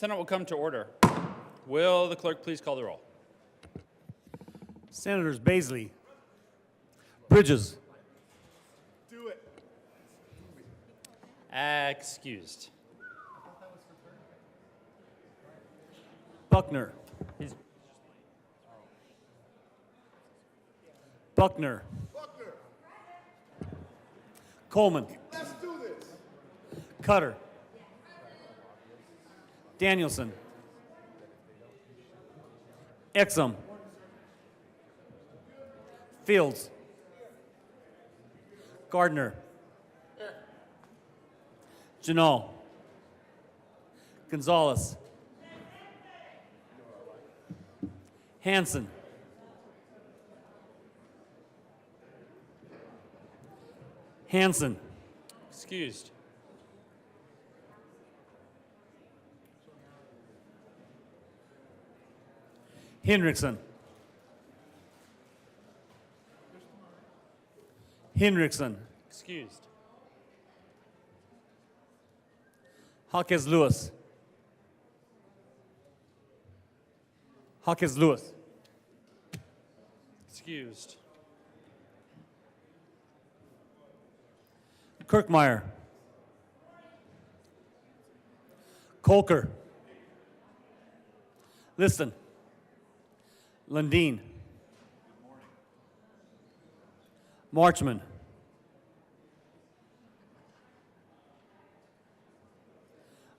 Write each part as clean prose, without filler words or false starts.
Senate will come to order. Will the clerk please call the roll? Senators Baisley, Bridges, Excused. Buckner, Buckner, Coleman, Let's do this. Cutter, Danielson, Exum, Fields, Gardner, Janal, Gonzalez, Hanson, Hanson, Excused. Hendrickson, Hendrickson, Excused. Hawkes Lewis, Hawkes Lewis, Excused. Kirkmeyer, Colker, Liston, Lundeen, Marchman,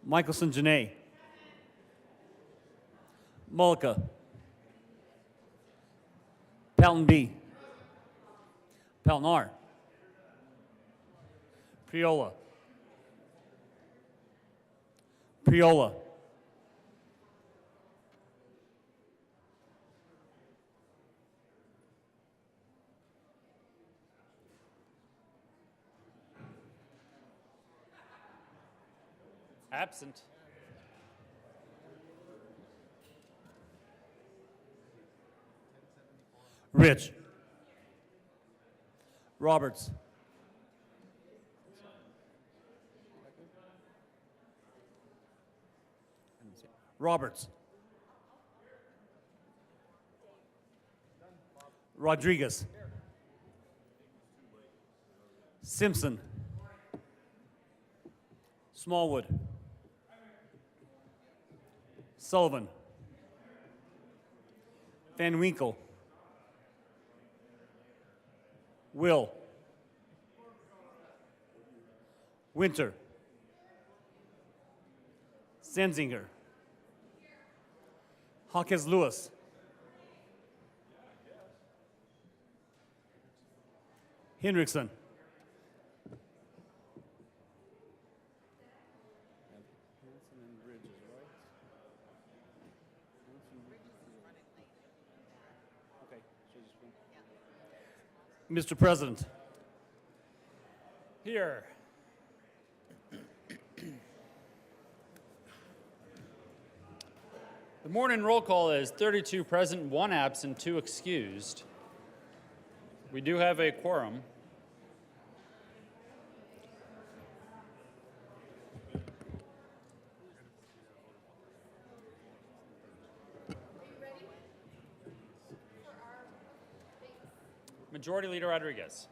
Michelson Janae, Mullica, Pelton B, Pelton R, Priola, Priola, Absent. Rich, Roberts, Roberts, Rodriguez, Simpson, Smallwood, Sullivan, Van Winkle, Will, Winter, Senzinger, Hawkes Lewis, Hendrickson, Mr. President, Here. The morning roll call is 32 present, 1 absent, 2 excused. We do have a quorum. Majority Leader Rodriguez.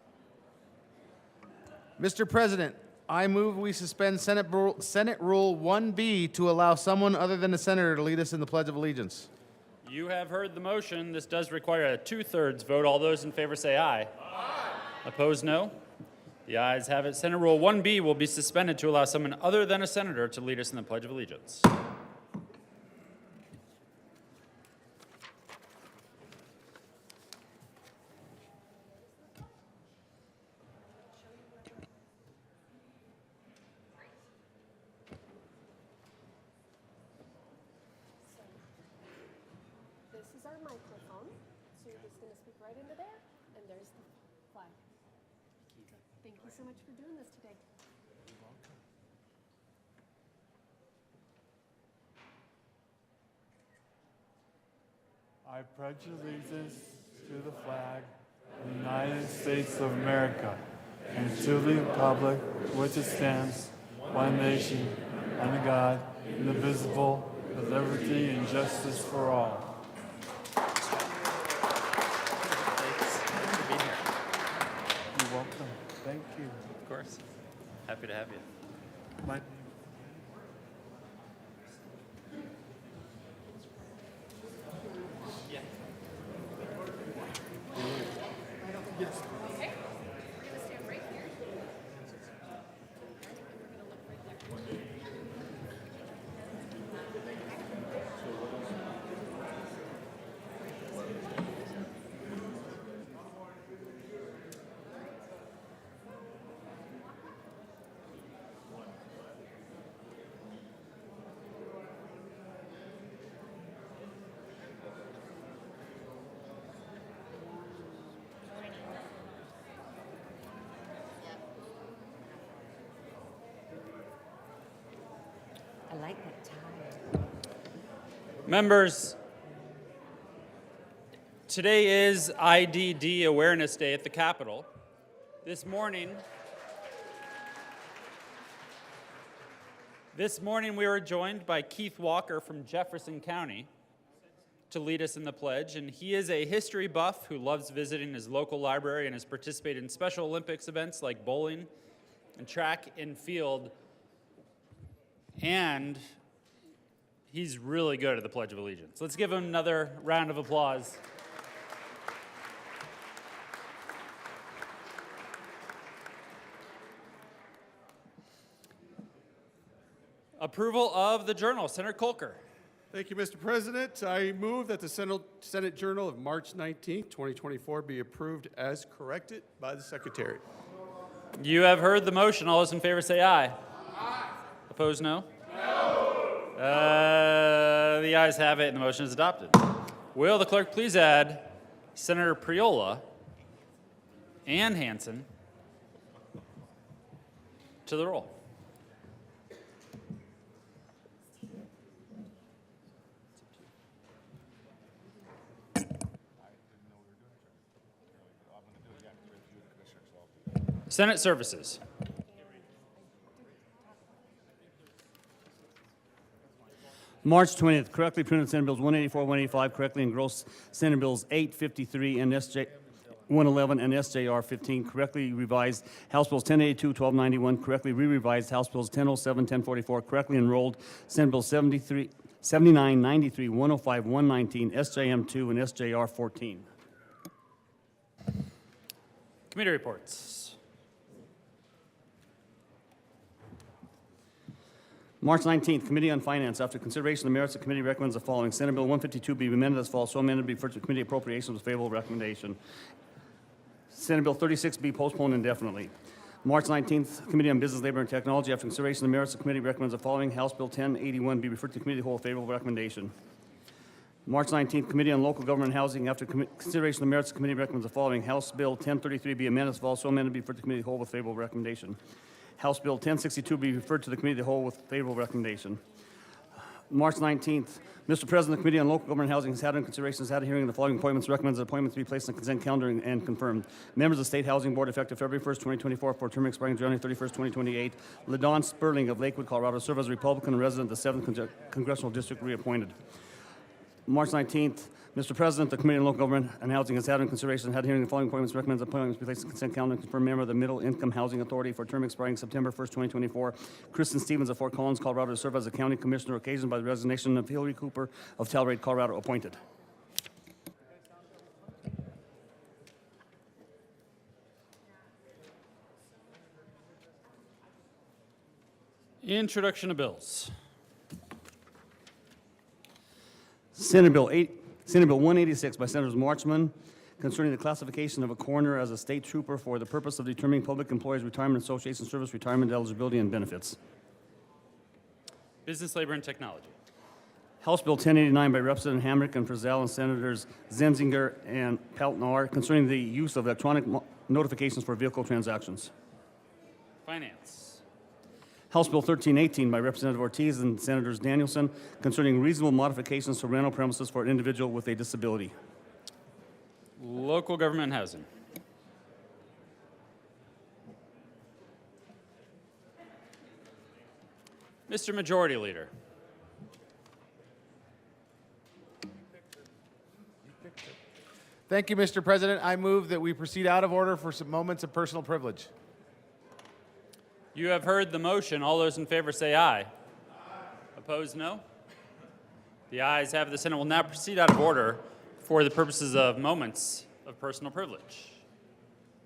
Mr. President, I move we suspend Senate Rule 1B to allow someone other than a senator to lead us in the Pledge of Allegiance. You have heard the motion. This does require a 2/3 vote. All those in favor say aye. Aye. Opposed, no. The ayes have it. Senate Rule 1B will be suspended to allow someone other than a senator to lead us in the Pledge of Allegiance. This is our microphone, so you're just going to speak right into there, and there's the flag. Thank you so much for doing this today. I pledge allegiance to the flag of the United States of America and to the republic for which it stands, one nation, under God, indivisible, with liberty and justice for all. Thanks for being here. You're welcome. Thank you. Of course. Happy to have you. My I like that tie. Members, today is IDD Awareness Day at the Capitol. This morning we were joined by Keith Walker from Jefferson County to lead us in the pledge, and he is a history buff who loves visiting his local library and has participated in Special Olympics events like bowling and track and field, and he's really good at the Pledge of Allegiance. Let's give him another round of applause. Approval of the journal. Senator Kolker. Thank you, Mr. President. I move that the Senate Journal of March 19, 2024 be approved as corrected by the Secretary. You have heard the motion. All those in favor say aye. Aye. Opposed, no? No. The ayes have it, and the motion is adopted. Will the clerk please add Senator Priola and Hansen to the roll? Senate Services. March 20th, correctly printed Senate Bills 184, 185, correctly engrossed Senate Bills 853 and SJ 111 and SJR 15, correctly revised House Bills 1082, 1291, correctly re-revised House Bills 1007, 1044, correctly enrolled Senate Bills 73, 79, 93, 105, 119, SJM 2, and SJR 14. Committee reports. March 19th, Committee on Finance. After consideration of the merits, the committee recommends the following. Senate Bill 152 be amended as follows. So amended, be referred to Committee Appropriations with favorable recommendation. Senate Bill 36 be postponed indefinitely. March 19th, Committee on Business, Labor, and Technology. After consideration of the merits, the committee recommends the following. House Bill 1081 be referred to Committee of the Whole with favorable recommendation. March 19th, Committee on Local Government and Housing. After consideration of the merits, the committee recommends the following. House Bill 1033 be amended as follows. So amended, be referred to Committee of the Whole with favorable recommendation. House Bill 1062 be referred to the Committee of the Whole with favorable recommendation. March 19th, Mr. President, the Committee on Local Government and Housing has had in consideration, has had a hearing of the following appointments, recommends that appointments be placed on the consent calendar and confirmed. Members of the State Housing Board effective February 1st, 2024 for a term expiring January 31st, 2028. LaDon Sperling of Lakewood, Colorado, serve as a Republican resident of the 7th Congressional District, reappointed. March 19th, Mr. President, the Committee on Local Government and Housing has had in consideration, had a hearing of the following appointments, recommends appointments be placed on the consent calendar and confirmed. Member of the Middle Income Housing Authority for a term expiring September 1st, 2024. Kristen Stevens of Fort Collins, Colorado, to serve as a county commissioner occasioned by the resignation of Hillary Cooper of Telluride, Colorado, appointed. Introduction of bills. Senate Bill 186 by Senators Marchman concerning the classification of a coroner as a state trooper for the purpose of determining public employees' retirement association service retirement eligibility and benefits. Business, Labor, and Technology. House Bill 1089 by Representative Hamrick and Frizzell and Senators Zenzinger and Peltnar concerning the use of electronic notifications for vehicle transactions. Finance. House Bill 1318 by Representative Ortiz and Senators Danielson concerning reasonable modifications to rental premises for an individual with a disability. Local Government and Housing. Mr. Majority Leader. Thank you, Mr. President. I move that we proceed out of order for some moments of personal privilege. You have heard the motion. All those in favor say aye. Opposed, no. The ayes have it. The Senate will now proceed out of order for the purposes of moments of personal privilege.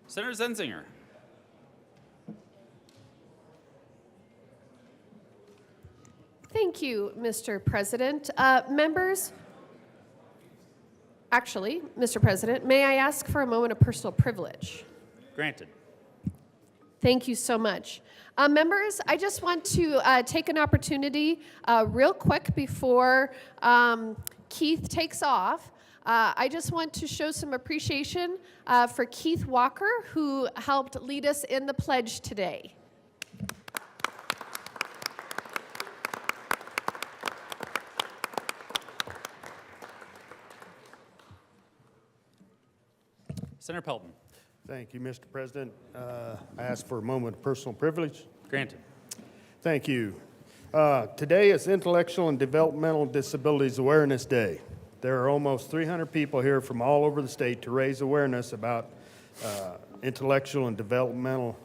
Senator Zenzinger. Thank you, Mr. President. Members, actually, Mr. President, may I ask for a moment of personal privilege? Granted. Thank you so much. Members, I just want to take an opportunity real quick before Keith takes off. I just want to show some appreciation for Keith Walker, who helped lead us in the pledge today. Senator Pelton. Thank you, Mr. President. I ask for a moment of personal privilege. Granted. Thank you. Today is Intellectual and Developmental Disabilities Awareness Day. There are almost 300 people here from all over the state to raise awareness about intellectual and developmental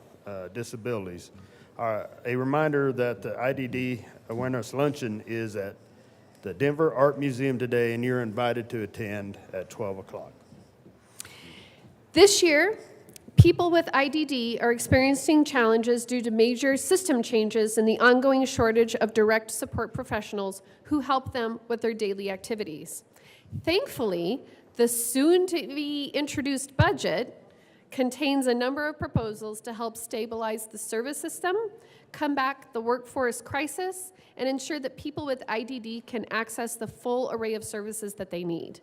disabilities. A reminder that the IDD Awareness Luncheon is at the Denver Art Museum today, and you're invited to attend at 12 o'clock. This year, people with IDD are experiencing challenges due to major system changes and the ongoing shortage of direct support professionals who help them with their daily activities. Thankfully, the soon-to-be-introduced budget contains a number of proposals to help stabilize the service system, combat the workforce crisis, and ensure that people with IDD can access the full array of services that they need.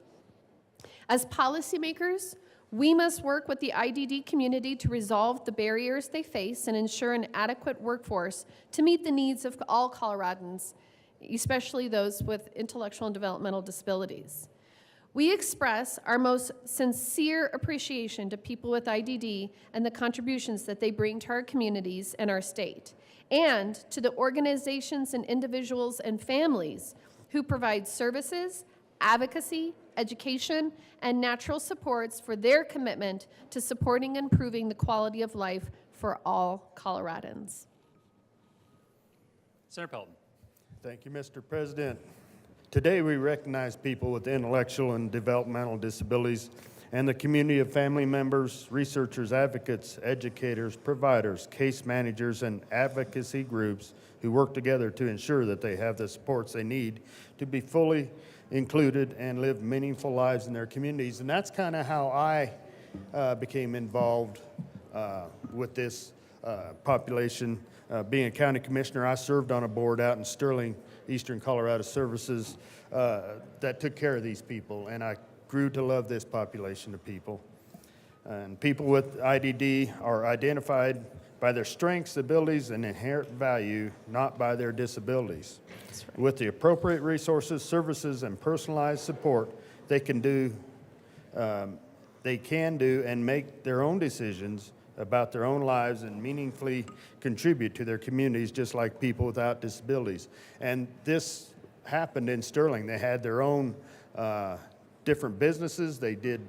As policymakers, we must work with the IDD community to resolve the barriers they face and ensure an adequate workforce to meet the needs of all Coloradans, especially those with intellectual and developmental disabilities. We express our most sincere appreciation to people with IDD and the contributions that they bring to our communities and our state, and to the organizations and individuals and families who provide services, advocacy, education, and natural supports for their commitment to supporting and improving the quality of life for all Coloradans. Senator Pelton. Thank you, Mr. President. Today we recognize people with intellectual and developmental disabilities and the community of family members, researchers, advocates, educators, providers, case managers, and advocacy groups who work together to ensure that they have the supports they need to be fully included and live meaningful lives in their communities. And that's kind of how I became involved with this population. Being a county commissioner, I served on a board out in Sterling, Eastern Colorado Services, that took care of these people, and I grew to love this population of people. And people with IDD are identified by their strengths, abilities, and inherent value, not by their disabilities. Right. With the appropriate resources, services, and personalized support, they can do and make their own decisions about their own lives and meaningfully contribute to their communities just like people without disabilities. And this happened in Sterling. They had their own different businesses. They did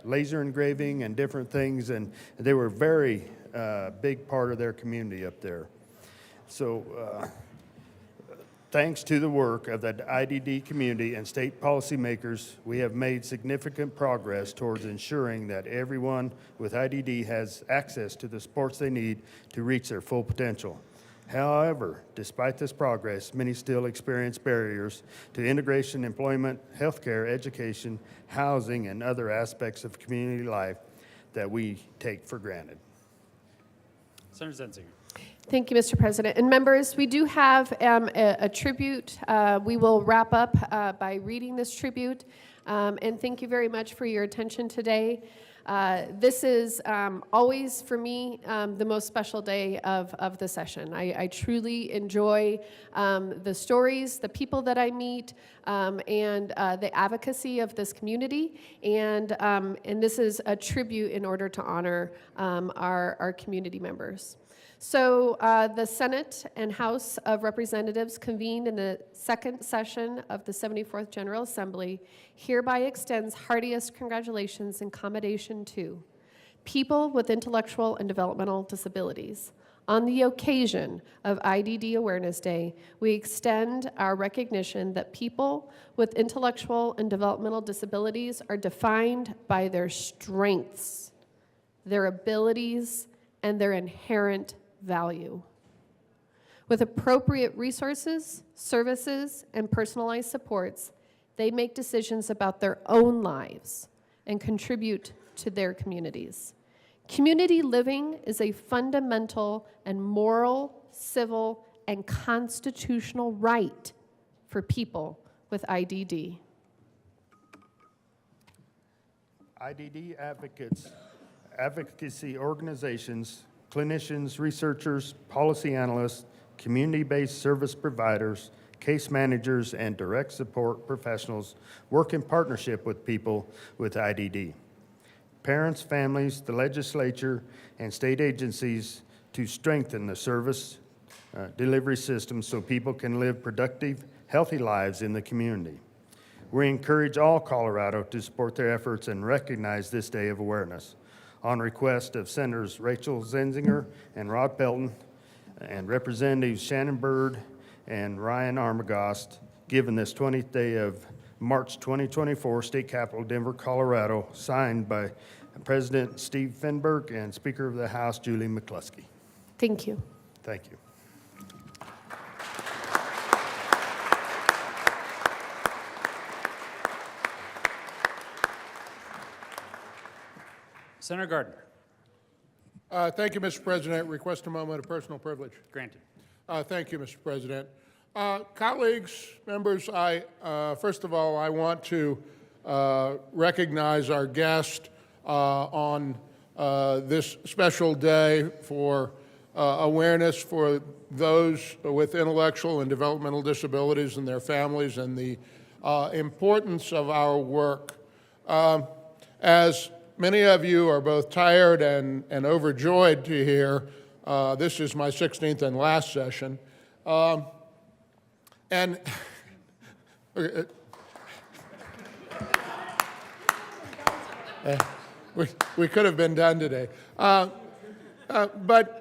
laser engraving and different things, and they were a very big part of their community up there. So thanks to the work of the IDD community and state policymakers, we have made significant progress towards ensuring that everyone with IDD has access to the supports they need to reach their full potential. However, despite this progress, many still experience barriers to integration, employment, healthcare, education, housing, and other aspects of community life that we take for granted. Senator Zenzinger. Thank you, Mr. President. And members, we do have a tribute. We will wrap up by reading this tribute. And thank you very much for your attention today. This is always, for me, the most special day of the session. I truly enjoy the stories, the people that I meet, and the advocacy of this community. And this is a tribute in order to honor our community members. So the Senate and House of Representatives convened in the second session of the 74th General Assembly hereby extends heartiest congratulations and commendation to people with intellectual and developmental disabilities. On the occasion of IDD Awareness Day, we extend our recognition that people with intellectual and developmental disabilities are defined by their strengths, their abilities, and their inherent value. With appropriate resources, services, and personalized supports, they make decisions about their own lives and contribute to their communities. Community living is a fundamental and moral, civil, and constitutional right for people with IDD. IDD advocates, advocacy organizations, clinicians, researchers, policy analysts, community-based service providers, case managers, and direct support professionals work in partnership with people with IDD. Parents, families, the legislature, and state agencies to strengthen the service delivery system so people can live productive, healthy lives in the community. We encourage all Colorado to support their efforts and recognize this day of awareness. On request of Senators Rachel Zenzinger and Rod Pelton and Representatives Shannon Byrd and Ryan Armagost, given this 20th day of March 2024, State Capitol, Denver, Colorado, signed by President Steve Fenberg and Speaker of the House, Julie McCluskey. Thank you. Thank you. Senator Gardner. Thank you, Mr. President. Request a moment of personal privilege. Granted. Thank you, Mr. President. Colleagues, members, first of all, I want to recognize our guest on this special day for awareness for those with intellectual and developmental disabilities and their families and the importance of our work. As many of you are both tired and overjoyed to hear, this is my 16th and last session. And we could have been done today. But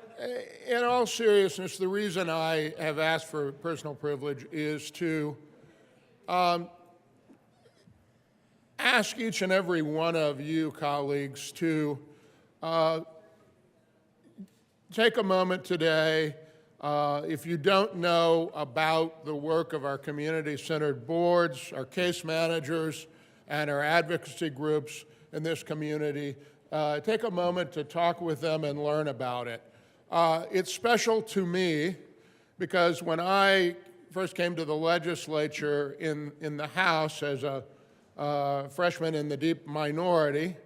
in all seriousness, the reason I have asked for personal privilege is to ask each and every one of you, colleagues, to take a moment today. If you don't know about the work of our community-centered boards, our case managers, and our advocacy groups in this community, take a moment to talk with them and learn about it. It's special to me because when I first came to the legislature in the House as a freshman in the deep minority,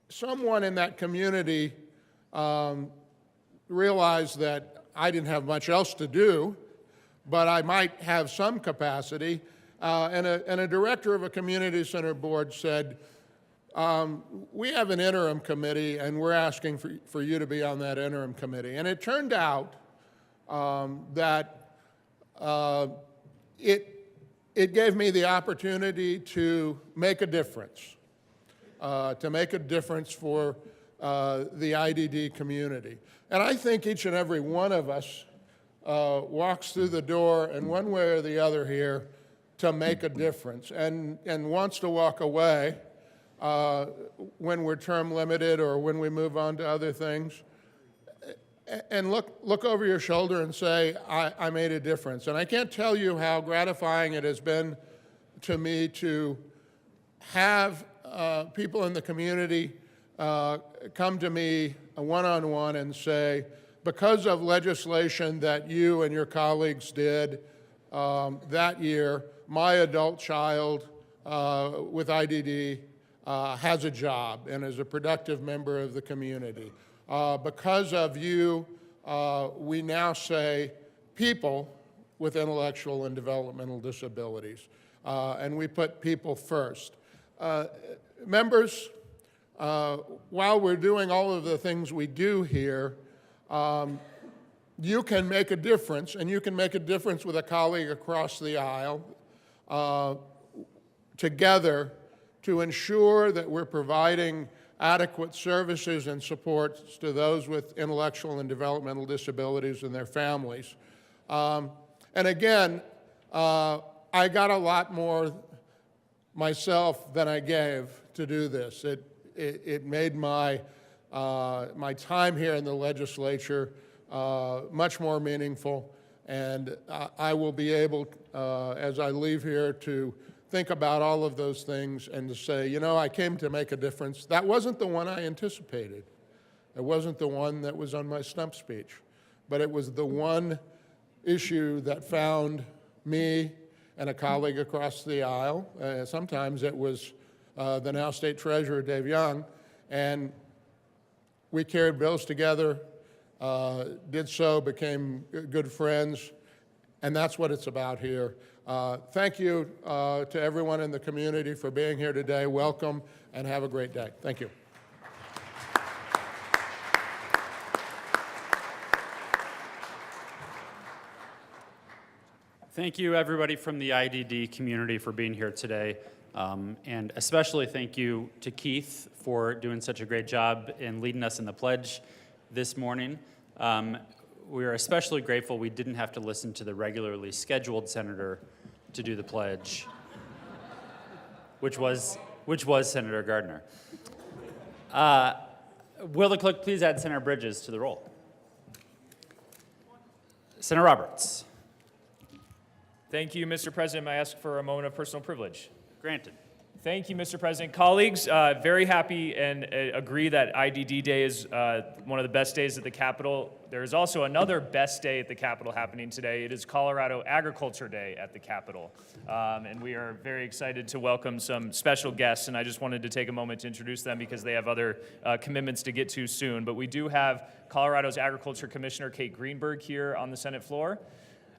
someone in that community realized that I didn't have much else to do, but I might have some capacity. And a director of a community center board said, we have an interim committee and we're asking for you to be on that interim committee. And it turned out that it gave me the opportunity to make a difference, for the IDD community. And I think each and every one of us walks through the door in one way or the other here to make a difference and wants to walk away when we're term limited or when we move on to other things and look over your shoulder and say, I made a difference. And I can't tell you how gratifying it has been to me to have people in the community come to me one-on-one and say, because of legislation that you and your colleagues did that year, my adult child with IDD has a job and is a productive member of the community. Because of you, we now say people with intellectual and developmental disabilities, and we put people first. Members, while we're doing all of the things we do here, you can make a difference, and you can make a difference with a colleague across the aisle together to ensure that we're providing adequate services and supports to those with intellectual and developmental disabilities and their families. And again, I got a lot more myself than I gave to do this. It made my time here in the legislature much more meaningful, and I will be able, as I leave here, to think about all of those things and to say, you know, I came to make a difference. That wasn't the one I anticipated. It wasn't the one that was on my stump speech, but it was the one issue that found me and a colleague across the aisle. Sometimes it was the now State Treasurer, Dave Young, and we carried bills together, became good friends, and that's what it's about here. Thank you to everyone in the community for being here today. Welcome, and have a great day. Thank you. Thank you, everybody from the IDD community, for being here today. And especially thank you to Keith for doing such a great job in leading us in the pledge this morning. We are especially grateful we didn't have to listen to the regularly scheduled senator to do the pledge, which was Senator Gardner. Will the clerk please add Senator Bridges to the roll? Senator Roberts. Thank you, Mr. President. May I ask for a moment of personal privilege? Granted. Thank you, Mr. President. Colleagues, very happy and agree that IDD Day is one of the best days at the Capitol. There is also another best day at the Capitol happening today. It is Colorado Agriculture Day at the Capitol. And we are very excited to welcome some special guests, and I just wanted to take a moment to introduce them because they have other commitments to get to soon. But we do have Colorado's Agriculture Commissioner Kate Greenberg here on the Senate floor,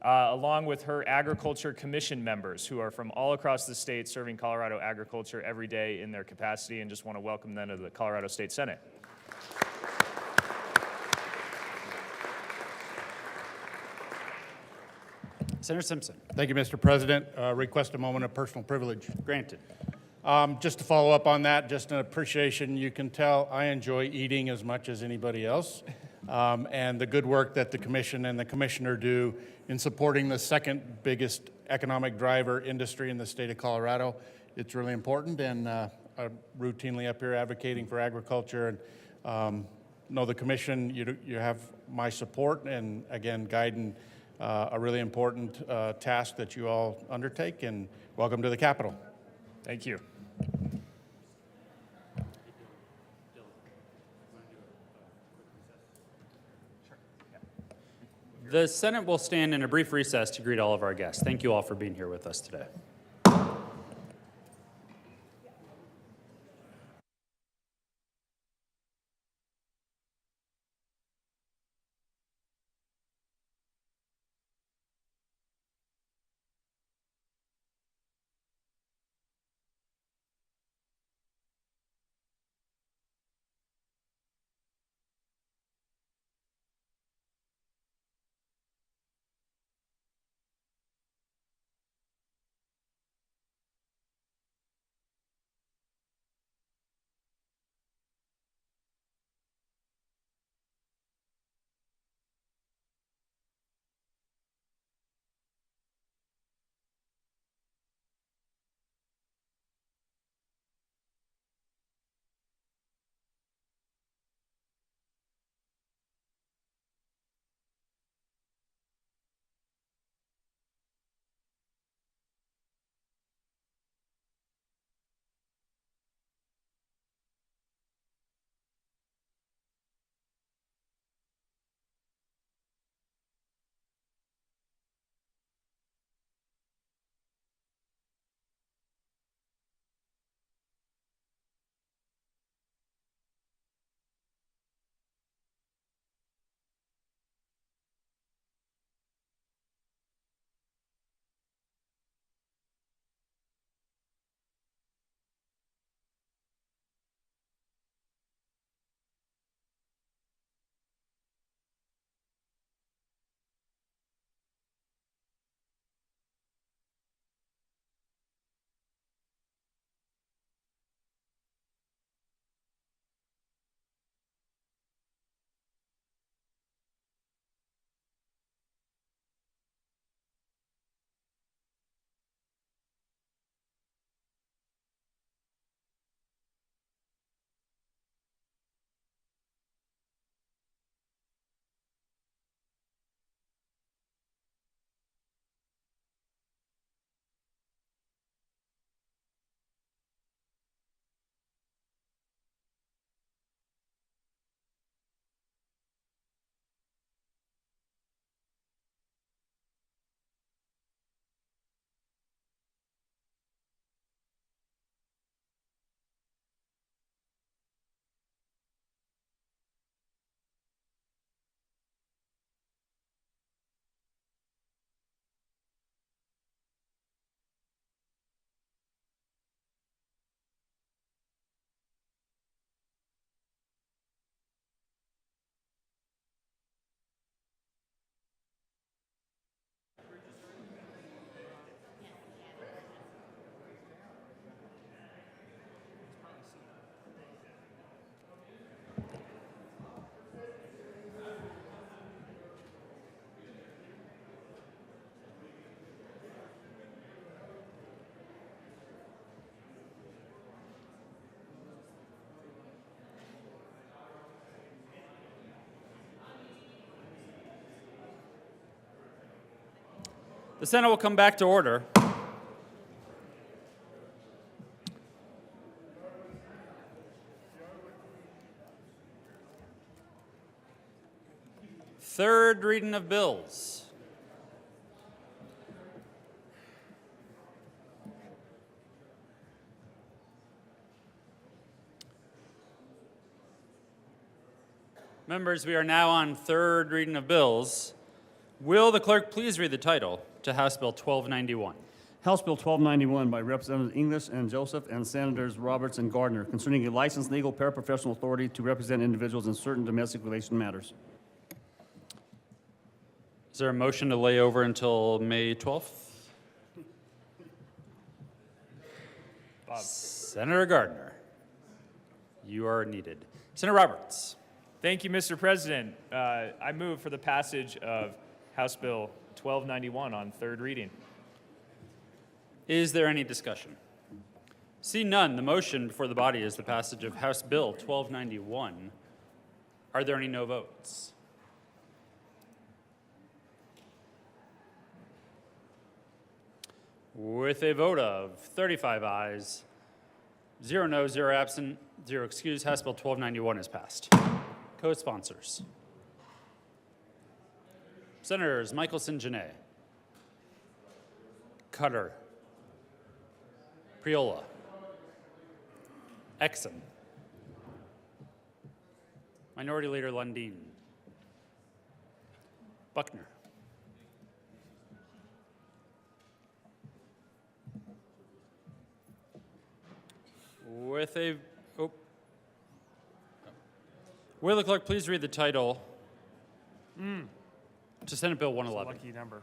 along with her Agriculture Commission members who are from all across the state serving Colorado agriculture every day in their capacity, and just want to welcome them to the Colorado State Senate. Senator Simpson. Thank you, Mr. President. Request a moment of personal privilege. Granted. Just to follow up on that, just an appreciation. You can tell I enjoy eating as much as anybody else. And the good work that the commission and the commissioner do in supporting the second biggest economic driver industry in the state of Colorado. It's really important, and I'm routinely up here advocating for agriculture. And know the commission, you have my support, and again, guiding a really important task that you all undertake, and welcome to the Capitol. Thank you. The Senate will stand in a brief recess to greet all of our guests. Thank you all for being here with us today. The Senate will come back to order. Third reading of bills. Members, we are now on third reading of bills. Will the clerk please read the title to House Bill 1291? House Bill 1291 by Representatives English and Joseph and Senators Roberts and Gardner concerning a licensed legal paraprofessional authority to represent individuals in certain domestic relation matters. Is there a motion to lay over until May 12th? Senator Gardner, you are needed. Senator Roberts. Thank you, Mr. President. I move for the passage of House Bill 1291 on third reading. Is there any discussion? See none, the motion before the body is the passage of House Bill 1291. Are there any no votes? With a vote of 35 ayes, 0 no, 0 absent, 0 excused, House Bill 1291 is passed. Co-sponsors. Senators Michelson, Janay, Cutter, Priola, Exum, Minority Leader Lundin, Buckner, with a, will the clerk please read the title to Senate Bill 111? Lucky number.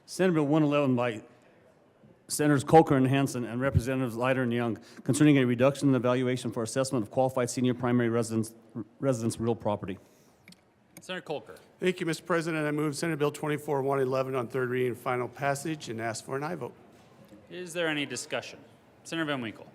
Senate Bill 111 by Senators Coker and Hansen and Representatives Leiter and Young concerning a reduction in the valuation for assessment of qualified senior primary residence real property. Senator Colker. Thank you, Mr. President. I move Senate Bill 24-111 on third reading and final passage and ask for an aye vote. Is there any discussion? Senator Van Winkle.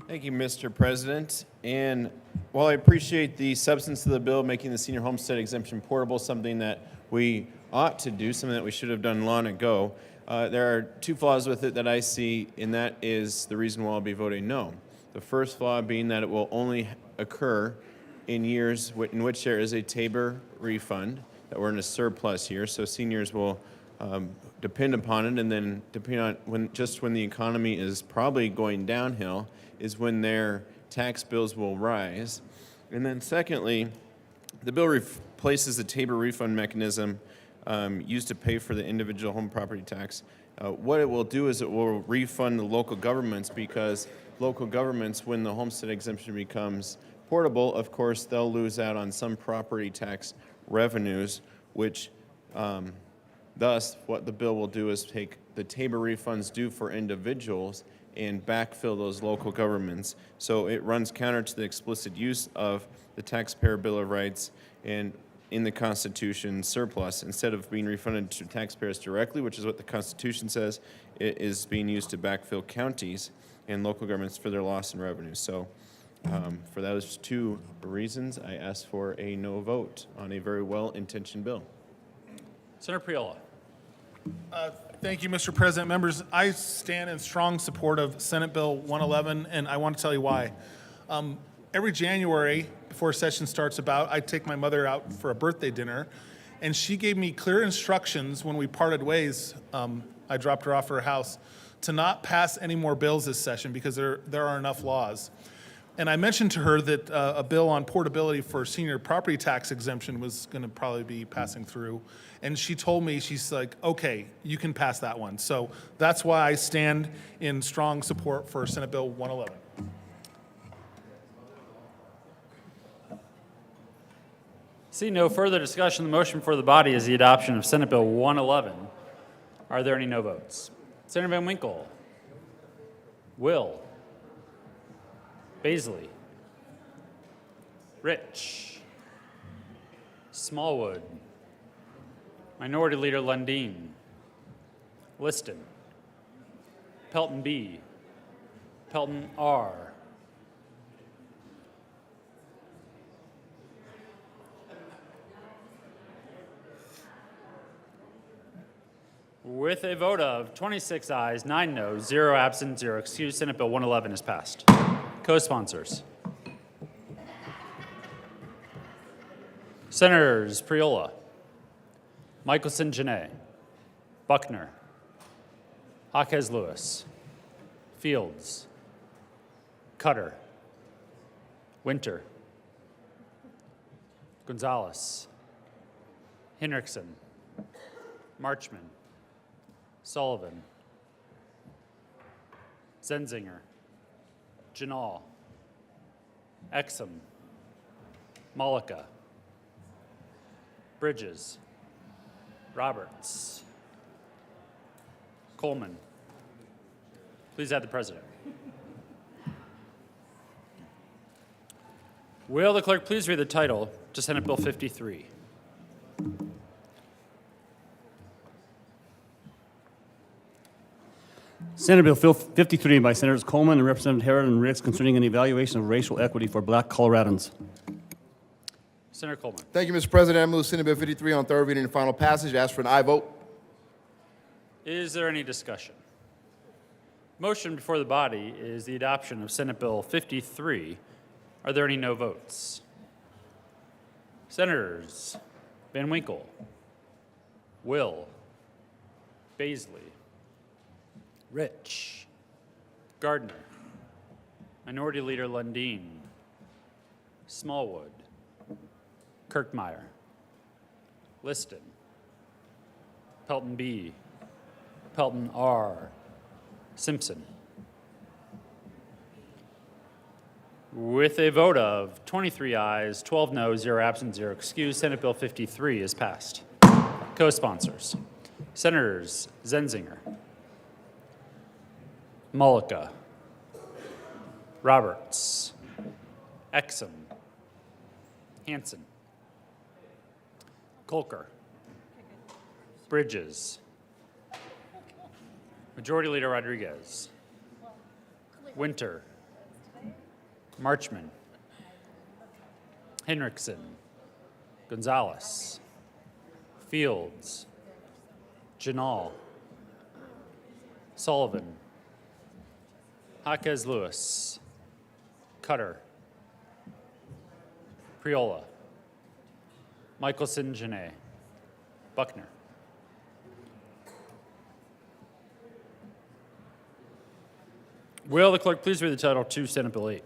Thank you, Mr. President. And while I appreciate the substance of the bill, making the senior homestead exemption portable, something that we ought to do, something that we should have done long ago, there are two flaws with it that I see, and that is the reason why I'll be voting no. The first flaw being that it will only occur in years in which there is a Tabor refund, that we're in a surplus year, so seniors will depend upon it, and then depending on when the economy is probably going downhill is when their tax bills will rise. And then secondly, the bill replaces the Tabor refund mechanism used to pay for the individual home property tax. What it will do is it will refund the local governments, because local governments, when the homestead exemption becomes portable, of course, they'll lose out on some property tax revenues, which thus what the bill will do is take the Tabor refunds due for individuals and backfill those local governments. So it runs counter to the explicit use of the Taxpayer Bill of Rights and in the Constitution surplus. Instead of being refunded to taxpayers directly, which is what the Constitution says, it is being used to backfill counties and local governments for their loss in revenue. So for those two reasons, I ask for a no vote on a very well-intentioned bill. Senator Priola. Thank you, Mr. President. Members, I stand in strong support of Senate Bill 111, and I want to tell you why. Every January, before session starts I take my mother out for a birthday dinner, and she gave me clear instructions when we parted ways. I dropped her off at her house to not pass any more bills this session because there are enough laws. And I mentioned to her that a bill on portability for senior property tax exemption was going to probably be passing through. And she told me, she's like, okay, you can pass that one. So that's why I stand in strong support for Senate Bill 111. See no further discussion. The motion for the body is the adoption of Senate Bill 111. Are there any no votes? Senator Van Winkle. Will. Baisley, Rich, Smallwood, Minority Leader Lundin, Liston, Pelton B, Pelton R, With a vote of 26 ayes, 9 noes, 0 absent, 0 excused, Senate Bill 111 is passed. Co-sponsors. Senators Priola, Michelson Janae, Buckner, Jaquez Lewis, Fields, Cutter, Winter, Gonzalez, Hinrichsen, Marchman, Sullivan, Zenzinger, Janal, Exum, Malika, Bridges, Roberts, Coleman. Please add the president. Will the clerk please read the title to Senate Bill 53? Senate Bill 53 by Senators Coleman and Representative Herod and Ricks concerning an evaluation of racial equity for black Coloradans. Senator Coleman. Thank you, Mr. President. I move Senate Bill 53 on third reading and final passage. Ask for an aye vote. Is there any discussion? Motion before the body is the adoption of Senate Bill 53. Are there any no votes? Senators Van Winkle, Will, Baisley, Rich, Gardner, Minority Leader Lundin, Smallwood, Kirkmeyer, Liston, Pelton B, Pelton R, Simpson. With a vote of 23 ayes, 12 noes, 0 absent, 0 excused, Senate Bill 53 is passed. Co-sponsors. Senators Zenzinger, Malika, Roberts, Exum, Hanson, Kolker, Bridges, Majority Leader Rodriguez, Winter, Marchman, Hinrichsen, Gonzalez, Fields, Janal, Sullivan, Jaquez Lewis, Cutter, Priola, Michelson Janae, Buckner. Will the clerk please read the title to Senate Bill 8?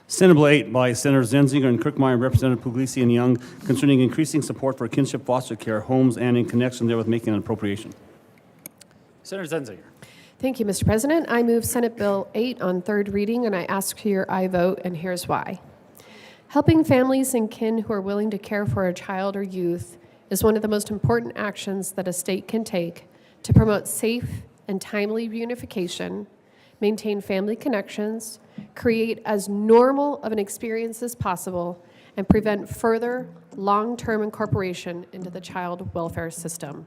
Senate Bill 8 by Senators Zenzinger and Kirkmeyer, Representative Puglisi and Young concerning increasing support for kinship foster care homes and in connection therewith making an appropriation. Senator Zenzinger. Thank you, Mr. President. I move Senate Bill 8 on third reading, and I ask for your aye vote, and here's why. Helping families and kin who are willing to care for a child or youth is one of the most important actions that a state can take to promote safe and timely reunification, maintain family connections, create as normal of an experience as possible, and prevent further long-term incorporation into the child welfare system.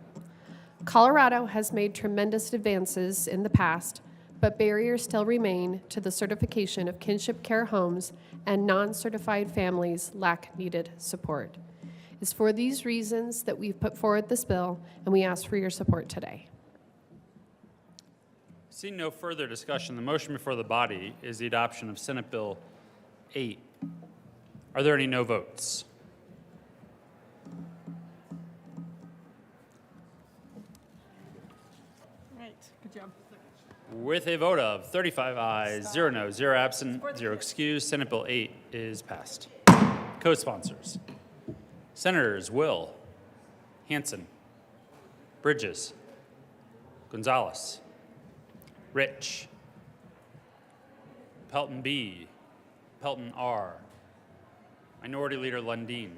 Colorado has made tremendous advances in the past, but barriers still remain to the certification of kinship care homes, and non-certified families lack needed support. It's for these reasons that we've put forward this bill, and we ask for your support today. Seeing no further discussion, the motion before the body is the adoption of Senate Bill 8. Are there any no votes? Right, good job. With a vote of 35 ayes, 0 noes, 0 absent, 0 excused, Senate Bill 8 is passed. Co-sponsors. Senators Will, Hanson, Bridges, Gonzalez, Rich, Pelton B, Pelton R, Minority Leader Lundin,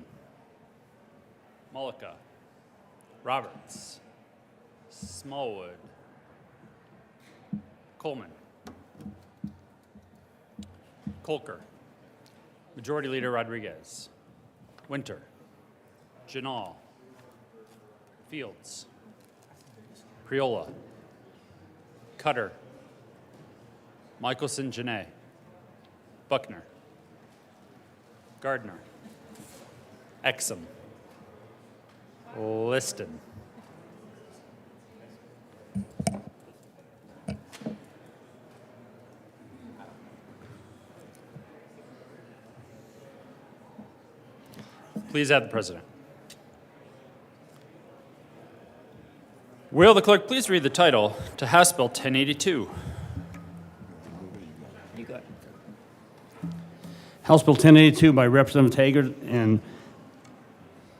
Malika, Roberts, Smallwood, Coleman, Kolker, Majority Leader Rodriguez, Winter, Janal, Fields, Priola, Cutter, Michelson Janae, Buckner, Gardner, Exum. Liston. Please have the president. Will the clerk please read the title to House Bill 1082? House Bill 1082 by Representative Taggart and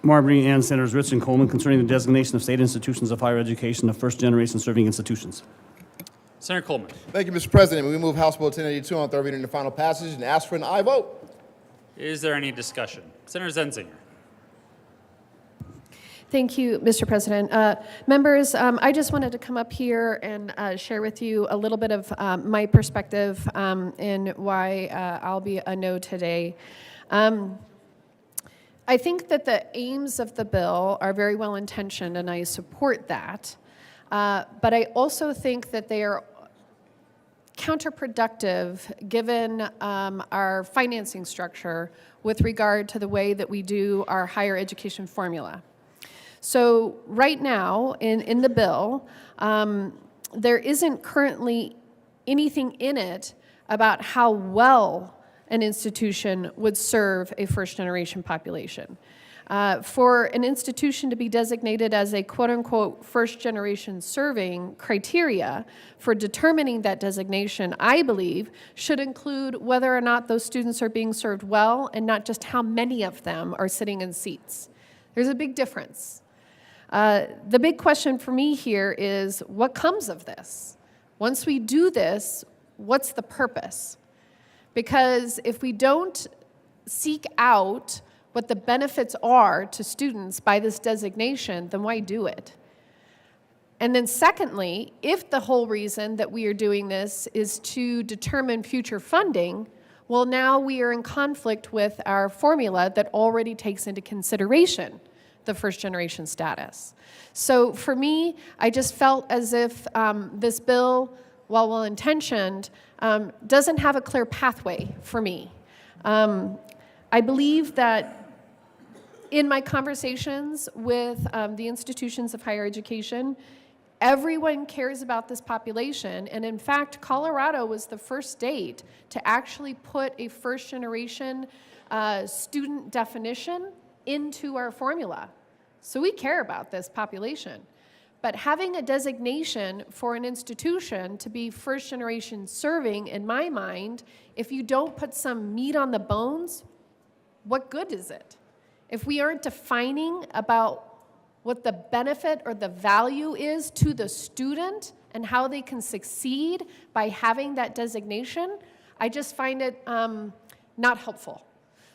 Marbury and Senators Rich and Coleman concerning the designation of state institutions of higher education of first-generation serving institutions. Senator Coleman. Thank you, Mr. President. We move House Bill 1082 on third reading and final passage and ask for an aye vote. Is there any discussion? Senator Zenzinger. Thank you, Mr. President. Members, I just wanted to come up here and share with you a little bit of my perspective and why I'll be a no today. I think that the aims of the bill are very well intentioned, and I support that. But I also think that they are counterproductive given our financing structure with regard to the way that we do our higher education formula. So right now, in the bill, there isn't currently anything in it about how well an institution would serve a first-generation population. For an institution to be designated as a quote-unquote first-generation serving criteria for determining that designation, I believe, should include whether or not those students are being served well and not just how many of them are sitting in seats. There's a big difference. The big question for me here is, what comes of this? Once we do this, what's the purpose? Because if we don't seek out what the benefits are to students by this designation, then why do it? And then secondly, if the whole reason that we are doing this is to determine future funding, well, now we are in conflict with our formula that already takes into consideration the first-generation status. So for me, I just felt as if this bill, while well-intentioned, doesn't have a clear pathway for me. I believe that in my conversations with the institutions of higher education, everyone cares about this population, and in fact, Colorado was the first state to actually put a first-generation student definition into our formula. So we care about this population. But having a designation for an institution to be first-generation serving, in my mind, if you don't put some meat on the bones, what good is it? If we aren't defining about what the benefit or the value is to the student and how they can succeed by having that designation, I just find it not helpful.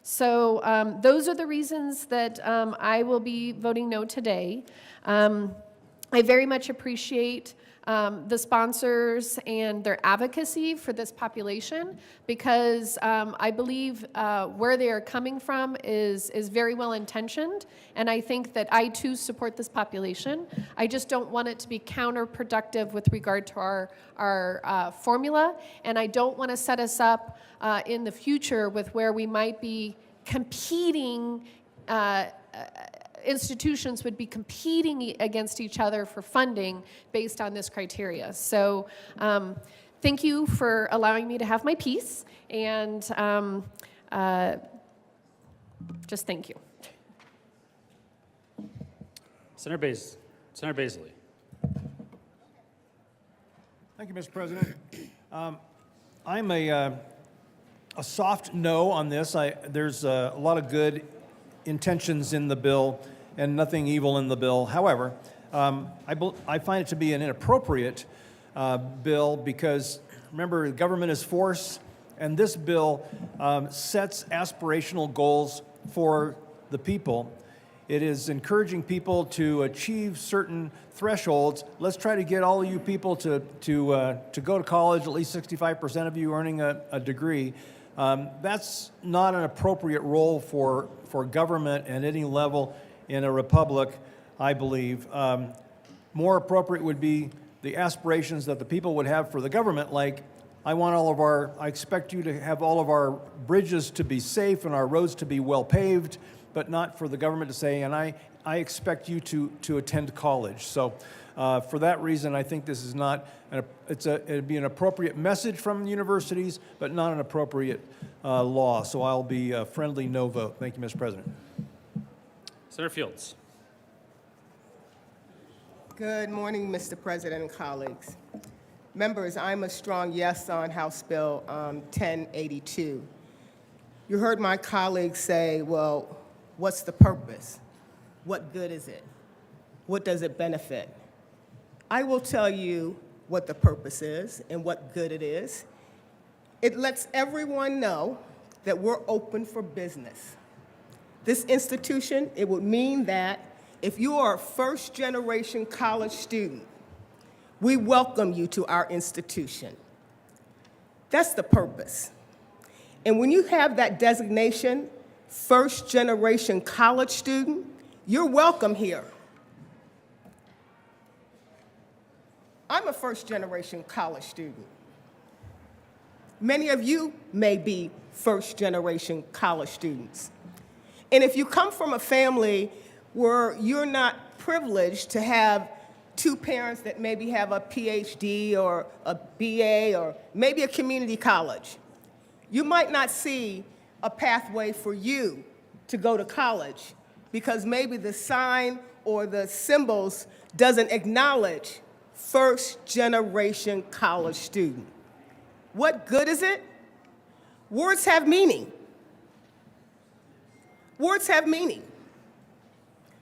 So those are the reasons that I will be voting no today. I very much appreciate the sponsors and their advocacy for this population because I believe where they are coming from is very well intentioned, and I think that I too support this population. I just don't want it to be counterproductive with regard to our formula, and I don't want to set us up in the future with where we might be competing institutions would be competing against each other for funding based on this criteria. So thank you for allowing me to have my piece, and just thank you. Senator Baisley. Thank you, Mr. President. I'm a soft no on this. There's a lot of good intentions in the bill and nothing evil in the bill. However, I find it to be an inappropriate bill because, remember, government is force, and this bill sets aspirational goals for the people. It is encouraging people to achieve certain thresholds. Let's try to get all of you people to go to college, at least 65% of you earning a degree. That's not an appropriate role for government at any level in a republic, I believe. More appropriate would be the aspirations that the people would have for the government, like I expect you to have all of our bridges to be safe and our roads to be well paved, but not for the government to say, and I expect you to attend college. So for that reason, I think this is not, it'd be an appropriate message from universities, but not an appropriate law. So I'll be a friendly no vote. Thank you, Mr. President. Senator Fields. Good morning, Mr. President and colleagues. Members, I'm a strong yes on House Bill 1082. You heard my colleagues say, well, what's the purpose? What good is it? What does it benefit? I will tell you what the purpose is and what good it is. It lets everyone know that we're open for business. This institution, it would mean that if you are a first-generation college student, we welcome you to our institution. That's the purpose. And when you have that designation, first-generation college student, you're welcome here. I'm a first-generation college student. Many of you may be first-generation college students. And if you come from a family where you're not privileged to have two parents that maybe have a PhD or a BA or maybe a community college, you might not see a pathway for you to go to college because maybe the sign or the symbols doesn't acknowledge first-generation college student. What good is it? Words have meaning. Words have meaning.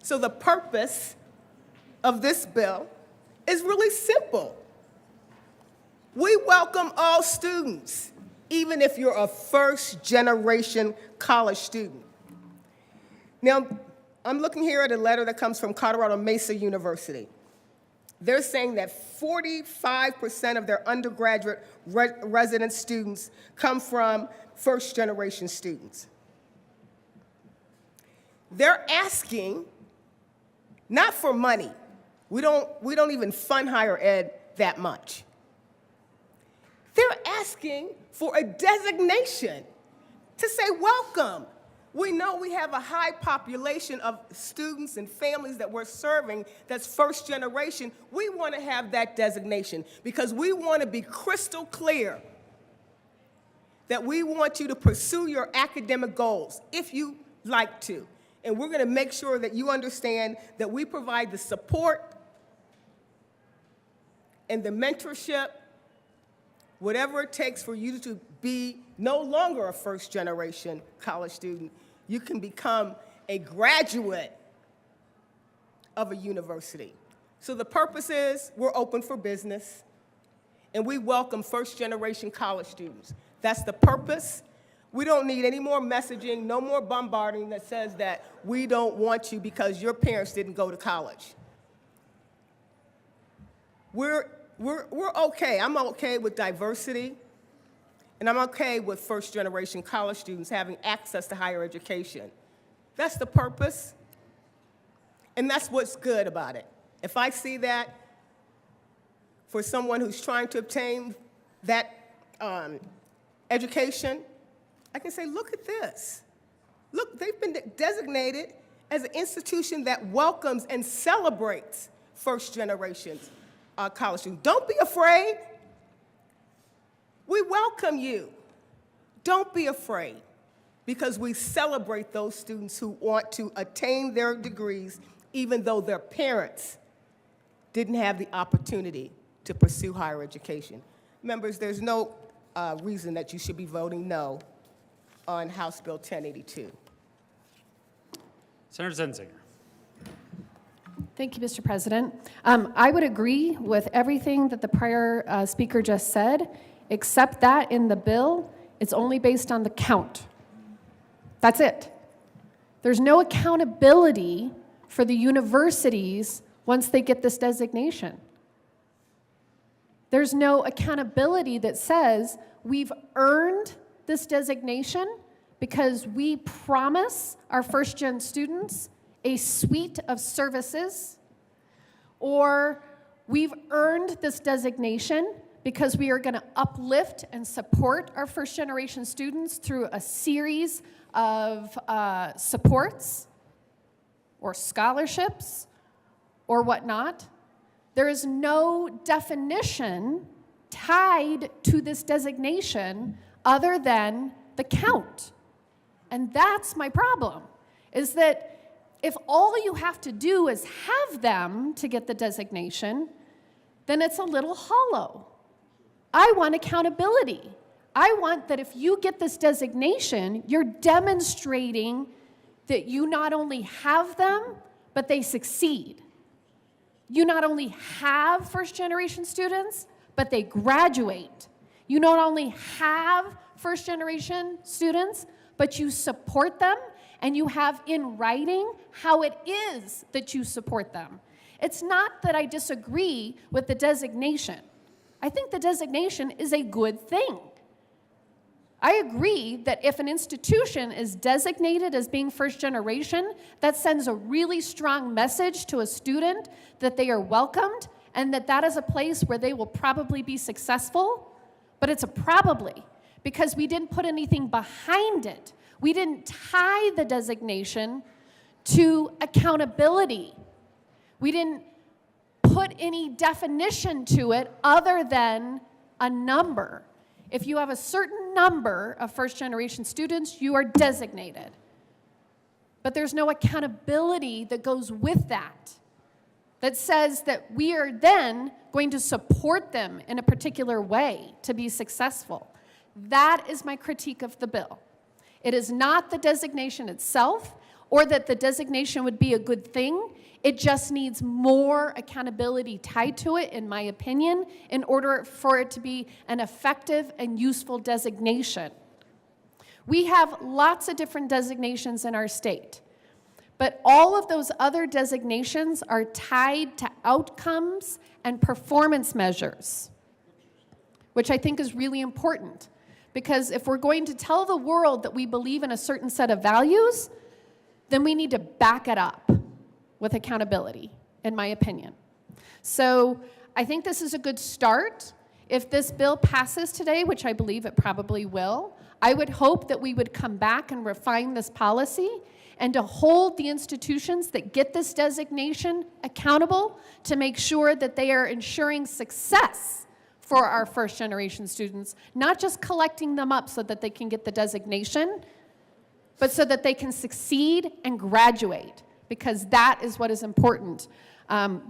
So the purpose of this bill is really simple. We welcome all students, even if you're a first-generation college student. Now, I'm looking here at a letter that comes from Colorado Mesa University. They're saying that 45% of their undergraduate resident students come from first-generation students. They're asking not for money. We don't even fund higher ed that much. They're asking for a designation to say, welcome. We know we have a high population of students and families that we're serving that's first generation. We want to have that designation because we want to be crystal clear that we want you to pursue your academic goals if you like to. And we're going to make sure that you understand that we provide the support and the mentorship, whatever it takes for you to be no longer a first-generation college student. You can become a graduate of a university. So the purpose is we're open for business, and we welcome first-generation college students. That's the purpose. We don't need any more messaging, no more bombarding that says that we don't want you because your parents didn't go to college. We're okay. I'm okay with diversity, and I'm okay with first-generation college students having access to higher education. That's the purpose, and that's what's good about it. If I see that for someone who's trying to obtain that education, I can say, look at this. Look, they've been designated as an institution that welcomes and celebrates first-generation college students. Don't be afraid. We welcome you. Don't be afraid, because we celebrate those students who want to attain their degrees even though their parents didn't have the opportunity to pursue higher education. Members, there's no reason that you should be voting no on House Bill 1082. Senator Zenzinger. Thank you, Mr. President. I would agree with everything that the prior speaker just said, except that in the bill, it's only based on the count. That's it. There's no accountability for the universities once they get this designation. There's no accountability that says we've earned this designation because we promise our first-gen students a suite of services, or we've earned this designation because we are going to uplift and support our first generation students through a series of supports or scholarships or whatnot. There is no definition tied to this designation other than the count. And that's my problem, is that if all you have to do is have them to get the designation, then it's a little hollow. I want accountability. I want that if you get this designation, you're demonstrating that you not only have them, but they succeed. You not only have first-generation students, but they graduate. You not only have first-generation students, but you support them, and you have in writing how it is that you support them. It's not that I disagree with the designation. I think the designation is a good thing. I agree that if an institution is designated as being first generation, that sends a really strong message to a student that they are welcomed and that that is a place where they will probably be successful. But it's a probably, because we didn't put anything behind it. We didn't tie the designation to accountability. We didn't put any definition to it other than a number. If you have a certain number of first-generation students, you are designated. But there's no accountability that goes with that, that says that we are then going to support them in a particular way to be successful. That is my critique of the bill. It is not the designation itself, or that the designation would be a good thing. It just needs more accountability tied to it, in my opinion, in order for it to be an effective and useful designation. We have lots of different designations in our state, but all of those other designations are tied to outcomes and performance measures, which I think is really important. Because if we're going to tell the world that we believe in a certain set of values, then we need to back it up with accountability, in my opinion. So I think this is a good start. If this bill passes today, which I believe it probably will, I would hope that we would come back and refine this policy and to hold the institutions that get this designation accountable to make sure that they are ensuring success for our first-generation students, not just collecting them up so that they can get the designation, but so that they can succeed and graduate, because that is what is important.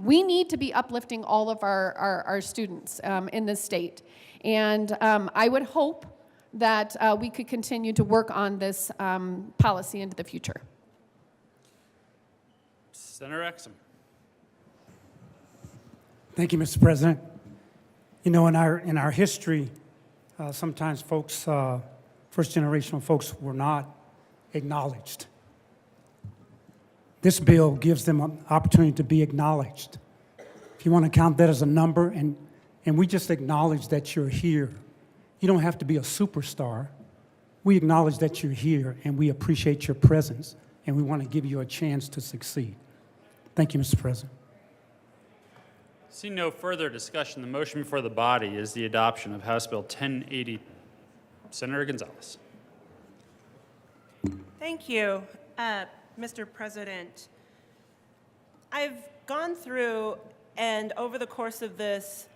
We need to be uplifting all of our students in this state. And I would hope that we could continue to work on this policy into the future. Senator Exum. Thank you, Mr. President. You know, in our history, sometimes folks, first-generational folks, were not acknowledged. This bill gives them an opportunity to be acknowledged. If you want to count that as a number, and we just acknowledge that you're here. You don't have to be a superstar. We acknowledge that you're here, and we appreciate your presence, and we want to give you a chance to succeed. Thank you, Mr. President. Seeing no further discussion, the motion before the body is the adoption of House Bill 1080. Senator Gonzalez. Thank you, Mr. President. I've gone through and over the course of this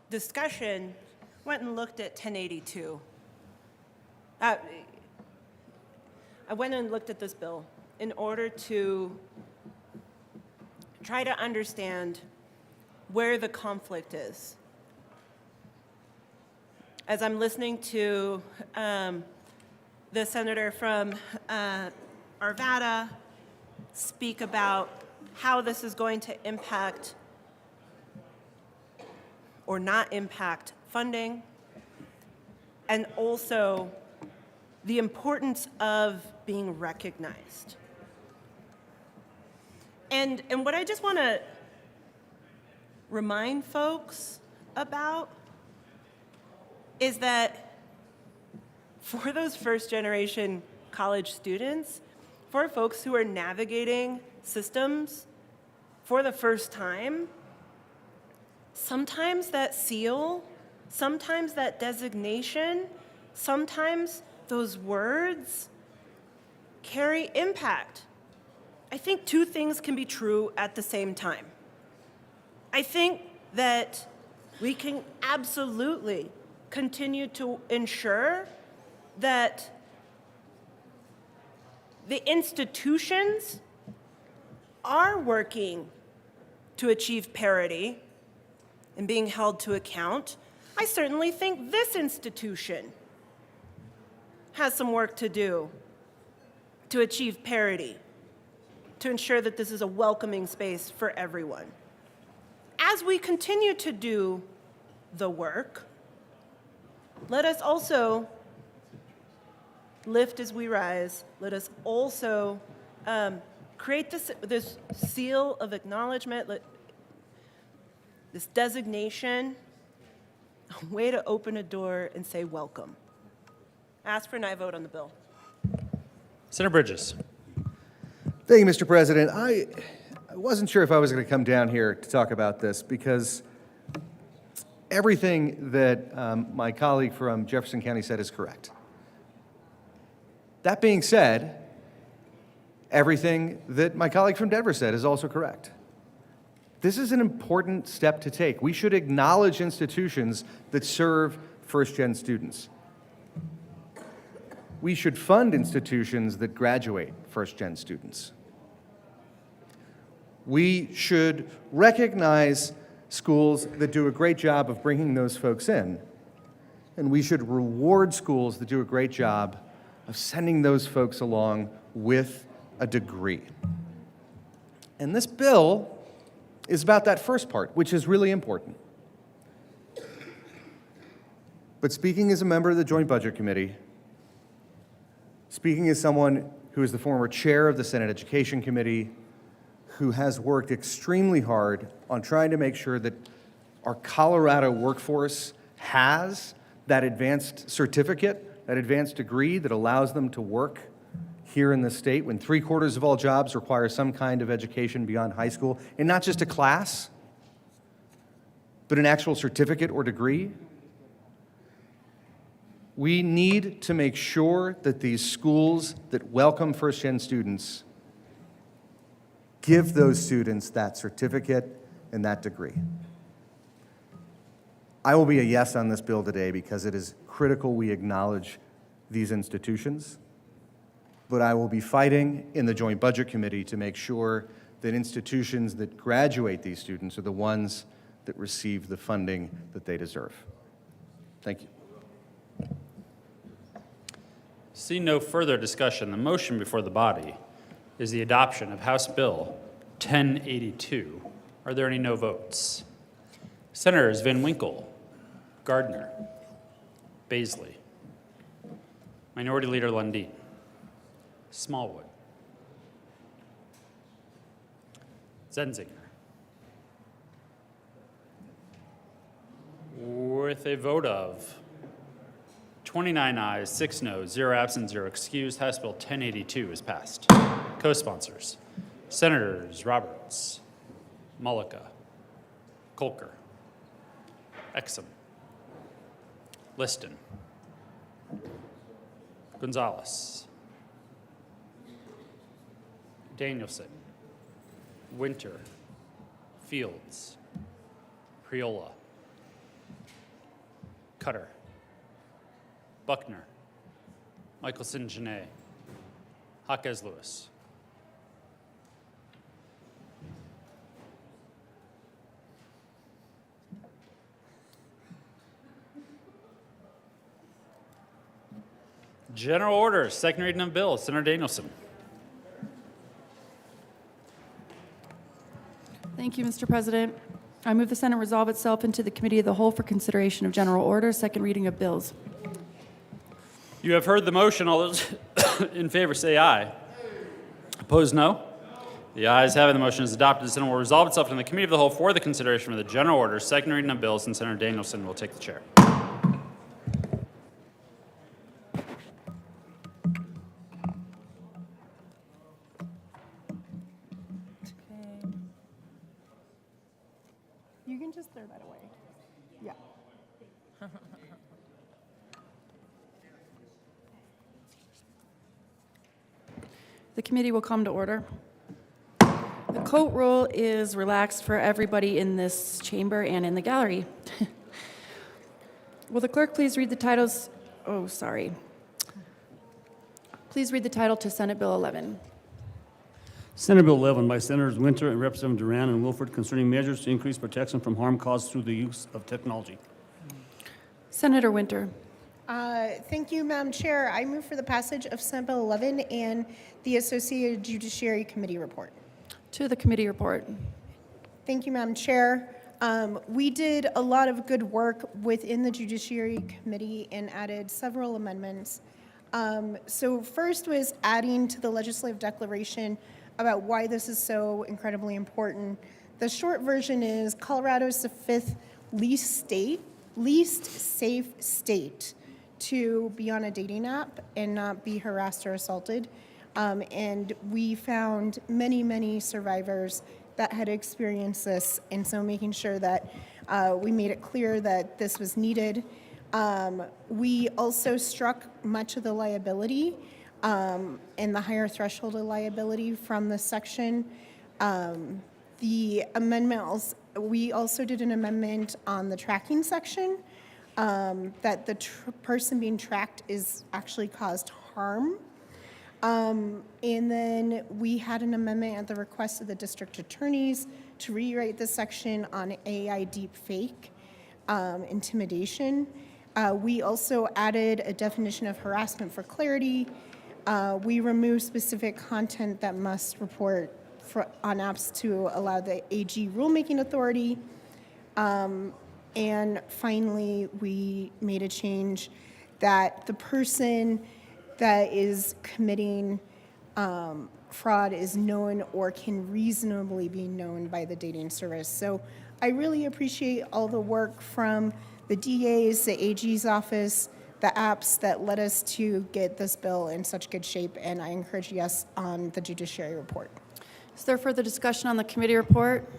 discussion, went and looked at 1082. I went and looked at this bill in order to try to understand where the conflict is. As I'm listening to the senator from Arvada speak about how this is going to impact or not impact funding, and also the importance of being recognized. And what I just want to remind folks about is that for those first-generation college students, for folks who are navigating systems for the first time, sometimes that seal, sometimes that designation, sometimes those words carry impact. I think two things can be true at the same time. I think that we can absolutely continue to ensure that the institutions are working to achieve parity and being held to account. I certainly think this institution has some work to do to achieve parity, to ensure that this is a welcoming space for everyone. As we continue to do the work, let us also lift as we rise. Let us also create this seal of acknowledgement, this designation, a way to open a door and say welcome. Ask for an aye vote on the bill. Senator Bridges. Thank you, Mr. President. I wasn't sure if I was going to come down here to talk about this because everything that my colleague from Jefferson County said is correct. That being said, everything that my colleague from Denver said is also correct. This is an important step to take. We should acknowledge institutions that serve first-gen students. We should fund institutions that graduate first-gen students. We should recognize schools that do a great job of bringing those folks in, and we should reward schools that do a great job of sending those folks along with a degree. And this bill is about that first part, which is really important. But speaking as a member of the Joint Budget Committee, speaking as someone who is the former chair of the Senate Education Committee, who has worked extremely hard on trying to make sure that our Colorado workforce has that advanced certificate, that advanced degree that allows them to work here in the state when 3/4 of all jobs require some kind of education beyond high school, and not just a class, but an actual certificate or degree. We need to make sure that these schools that welcome first-gen students give those students that certificate and that degree. I will be a yes on this bill today because it is critical we acknowledge these institutions, but I will be fighting in the Joint Budget Committee to make sure that institutions that graduate these students are the ones that receive the funding that they deserve. Thank you. Seeing no further discussion, the motion before the body is the adoption of House Bill 1082. Are there any no votes? Senators Van Winkle, Gardner, Baisley, Minority Leader Lundin, Smallwood, Zenzinger. With a vote of 29 ayes, 6 noes, 0 absent, 0 excused, House Bill 1082 is passed. Co-sponsors, Senators Roberts, Mullica, Kolker, Exum, Liston, Gonzalez, Danielson, Winter, Fields, Priola, Cutter, Buckner, Michelson Janae, Jaquez Lewis. General orders, second reading of bill, Senator Danielson. Thank you, Mr. President. I move the Senate resolve itself into the Committee of the Whole for consideration of general orders, second reading of bills. You have heard the motion. All those in favor say aye. Opposed, no. The ayes have it. The motion is adopted. The Senate will resolve itself in the Committee of the Whole for the consideration of the general orders, second reading of bills, and Senator Danielson will take the chair. You're going me just throw that away. Yeah. The committee will come to order. The coat rule is relaxed for everybody in this chamber and in the gallery. Will the clerk please read the titles? Oh, sorry. Please read the title to Senate Bill 11. Senate Bill 11 by Senators Winter and Representative Duran and Wilford concerning measures to increase protection from harm caused through the use of technology. Senator Winter. Thank you, Madam Chair. I move for the passage of Senate Bill 11 and the Associated Judiciary Committee report. To the committee report. Thank you, Madam Chair. We did a lot of good work within the Judiciary Committee and added several amendments. So first was adding to the legislative declaration about why this is so incredibly important. The short version is Colorado is the 5th least safe state to be on a dating app and not be harassed or assaulted. And we found many, many survivors that had experienced this, and so making sure that we made it clear that this was needed. We also struck much of the liability and the higher threshold of liability from this section. The amendment, we also did an amendment on the tracking section, that the person being tracked is actually caused harm. And then we had an amendment at the request of the district attorneys to rewrite this section on AI deepfake intimidation. We also added a definition of harassment for clarity. We removed specific content that must report on apps to allow the AG rulemaking authority. And finally, we made a change that the person that is committing fraud is known or can reasonably be known by the dating service. So I really appreciate all the work from the DA's, the AG's office, the apps that led us to get this bill in such good shape, and I encourage yes on the judiciary report. Is there further discussion on the committee report?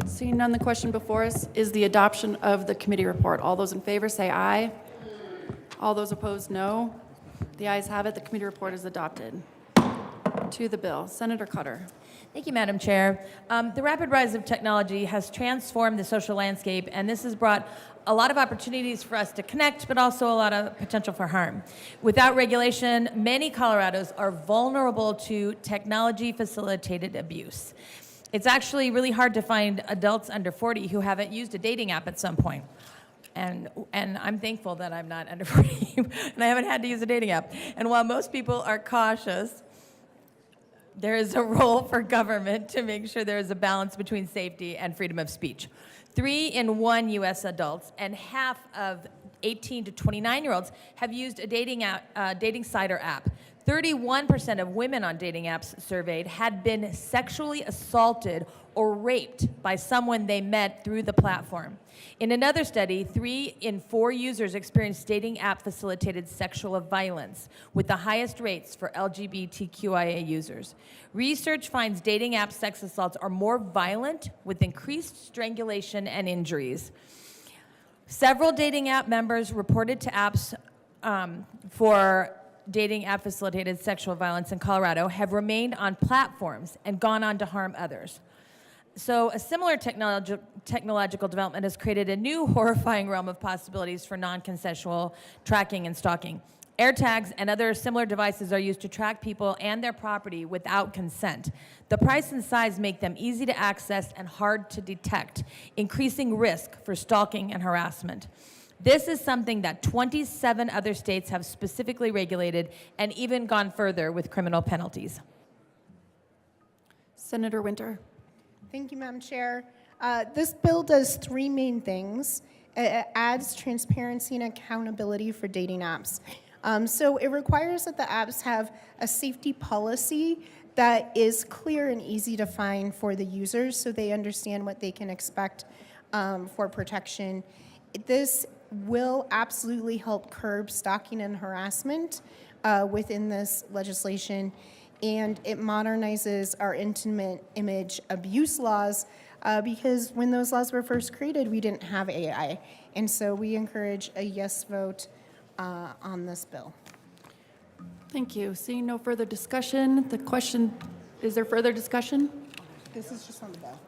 Seeing none, the question before us is the adoption of the committee report. All those in favor say aye. All those opposed, no. The ayes have it. The committee report is adopted. To the bill. Senator Cutter. Thank you, Madam Chair. The rapid rise of technology has transformed the social landscape, and this has brought a lot of opportunities for us to connect, but also a lot of potential for harm. Without regulation, many Colorados are vulnerable to technology-facilitated abuse. It's actually really hard to find adults under 40 who haven't used a dating app at some point. And I'm thankful that I'm not under 40 and I haven't had to use a dating app. And while most people are cautious, there is a role for government to make sure there is a balance between safety and freedom of speech. 3 in 1 U.S. adults and half of 18 to 29-year-olds have used a dating site or app. 31% of women on dating apps surveyed had been sexually assaulted or raped by someone they met through the platform. In another study, 3 in 4 users experienced dating app-facilitated sexual violence, with the highest rates for LGBTQIA users. Research finds dating app sex assaults are more violent, with increased strangulation and injuries. Several dating app members reported to apps for dating app-facilitated sexual violence in Colorado have remained on platforms and gone on to harm others. So a similar technological development has created a new horrifying realm of possibilities for non-consensual tracking and stalking. AirTags and other similar devices are used to track people and their property without consent. The price and size make them easy to access and hard to detect, increasing risk for stalking and harassment. This is something that 27 other states have specifically regulated and even gone further with criminal penalties. Senator Winter. Thank you, Madam Chair. This bill does 3 main things. It adds transparency and accountability for dating apps. So it requires that the apps have a safety policy that is clear and easy to find for the users so they understand what they can expect for protection. This will absolutely help curb stalking and harassment within this legislation, and it modernizes our intimate image abuse laws because when those laws were first created, we didn't have AI. And so we encourage a yes vote on this bill. Thank you. Seeing no further discussion, the question, is there further discussion? This is just on the bill.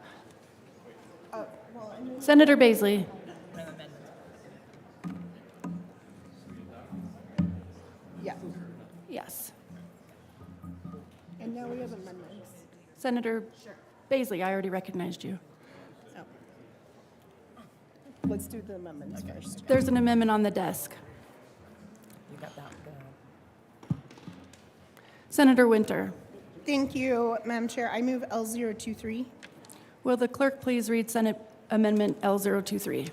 Senator Baisley. Yeah. Yes. And now we have amendments. Senator Baisley, I already recognized you. Let's do the amendments first. There's an amendment on the desk. Senator Winter. Thank you, Madam Chair. I move L023. Will the clerk please read Senate Amendment L023?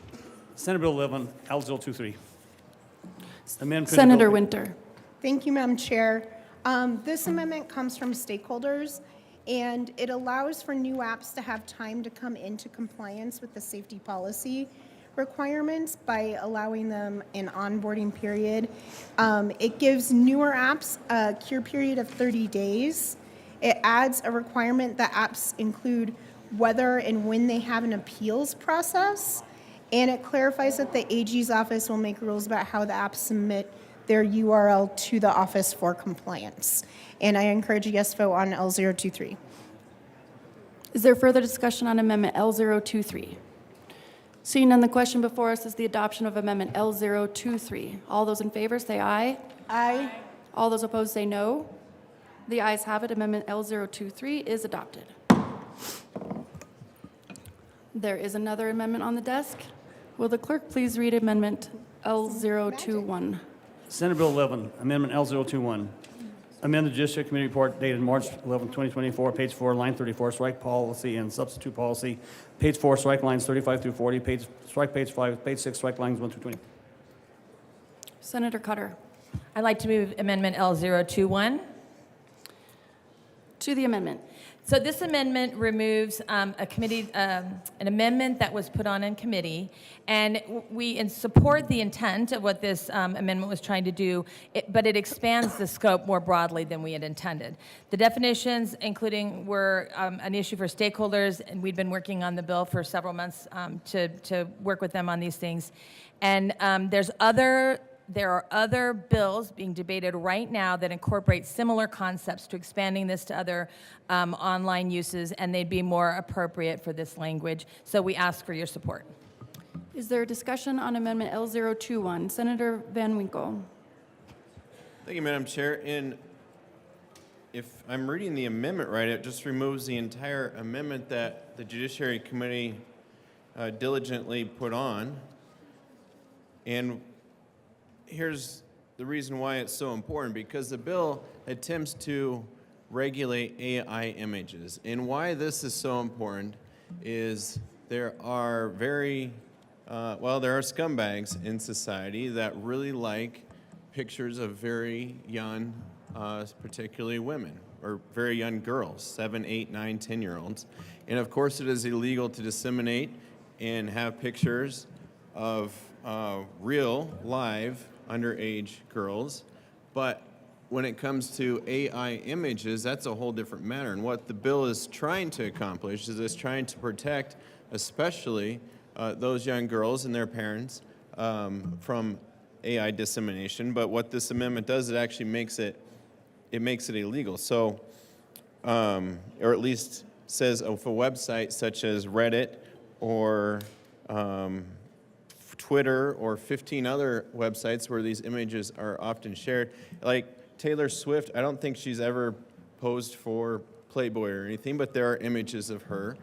Senate Bill 11, L023. Amend Senate Senator Bill- Winter. Thank you, Madam Chair. This amendment comes from stakeholders, and it allows for new apps to have time to come into compliance with the safety policy requirements by allowing them an onboarding period. It gives newer apps a cure period of 30 days. It adds a requirement that apps include whether and when they have an appeals process, and it clarifies that the AG's office will make rules about how the apps submit their URL to the office for compliance. And I encourage a yes vote on L023. Is there further discussion on Amendment L023? Seeing none, the question before us is the adoption of Amendment L023. All those in favor say aye. Aye. All those opposed say no. The ayes have it. Amendment L023 is adopted. There is another amendment on the desk. Will the clerk please read Amendment L021? Senate Bill 11, Amendment L021. Amend the Judiciary Committee report dated March 11, 2024, page 4, line 34, strike policy and substitute policy. Page 4, strike lines 35 through 40, strike page 5, page 6, strike lines 1 through 20. Senator Cutter. I'd like to move Amendment L021. To the amendment. So this amendment removes an amendment that was put on in committee, and we support the intent of what this amendment was trying to do, but it expands the scope more broadly than we had intended. The definitions, including, were an issue for stakeholders, and we'd been working on the bill for several months to work with them on these things. And there are other bills being debated right now that incorporate similar concepts to expanding this to other online uses, and they'd be more appropriate for this language. So we ask for your support. Is there a discussion on Amendment L021? Senator Van Winkle. Thank you, Madam Chair. And if I'm reading the amendment right, it just removes the entire amendment that the Judiciary Committee diligently put on. And here's the reason why it's so important, because the bill attempts to regulate AI images. And why this is so important is there are there are scumbags in society that really like pictures of very young, particularly women, or very young girls, 7, 8, 9, 10-year-olds. And of course it is illegal to disseminate and have pictures of real, live, underage girls, but when it comes to AI images, that's a whole different matter. And what the bill is trying to accomplish is it's trying to protect especially those young girls and their parents from AI dissemination. But what this amendment does, it actually makes it illegal. So, or at least says if a website such as Reddit or Twitter or 15 other websites where these images are often shared. Like Taylor Swift, I don't think she's ever posed for Playboy or anything, but there are images of her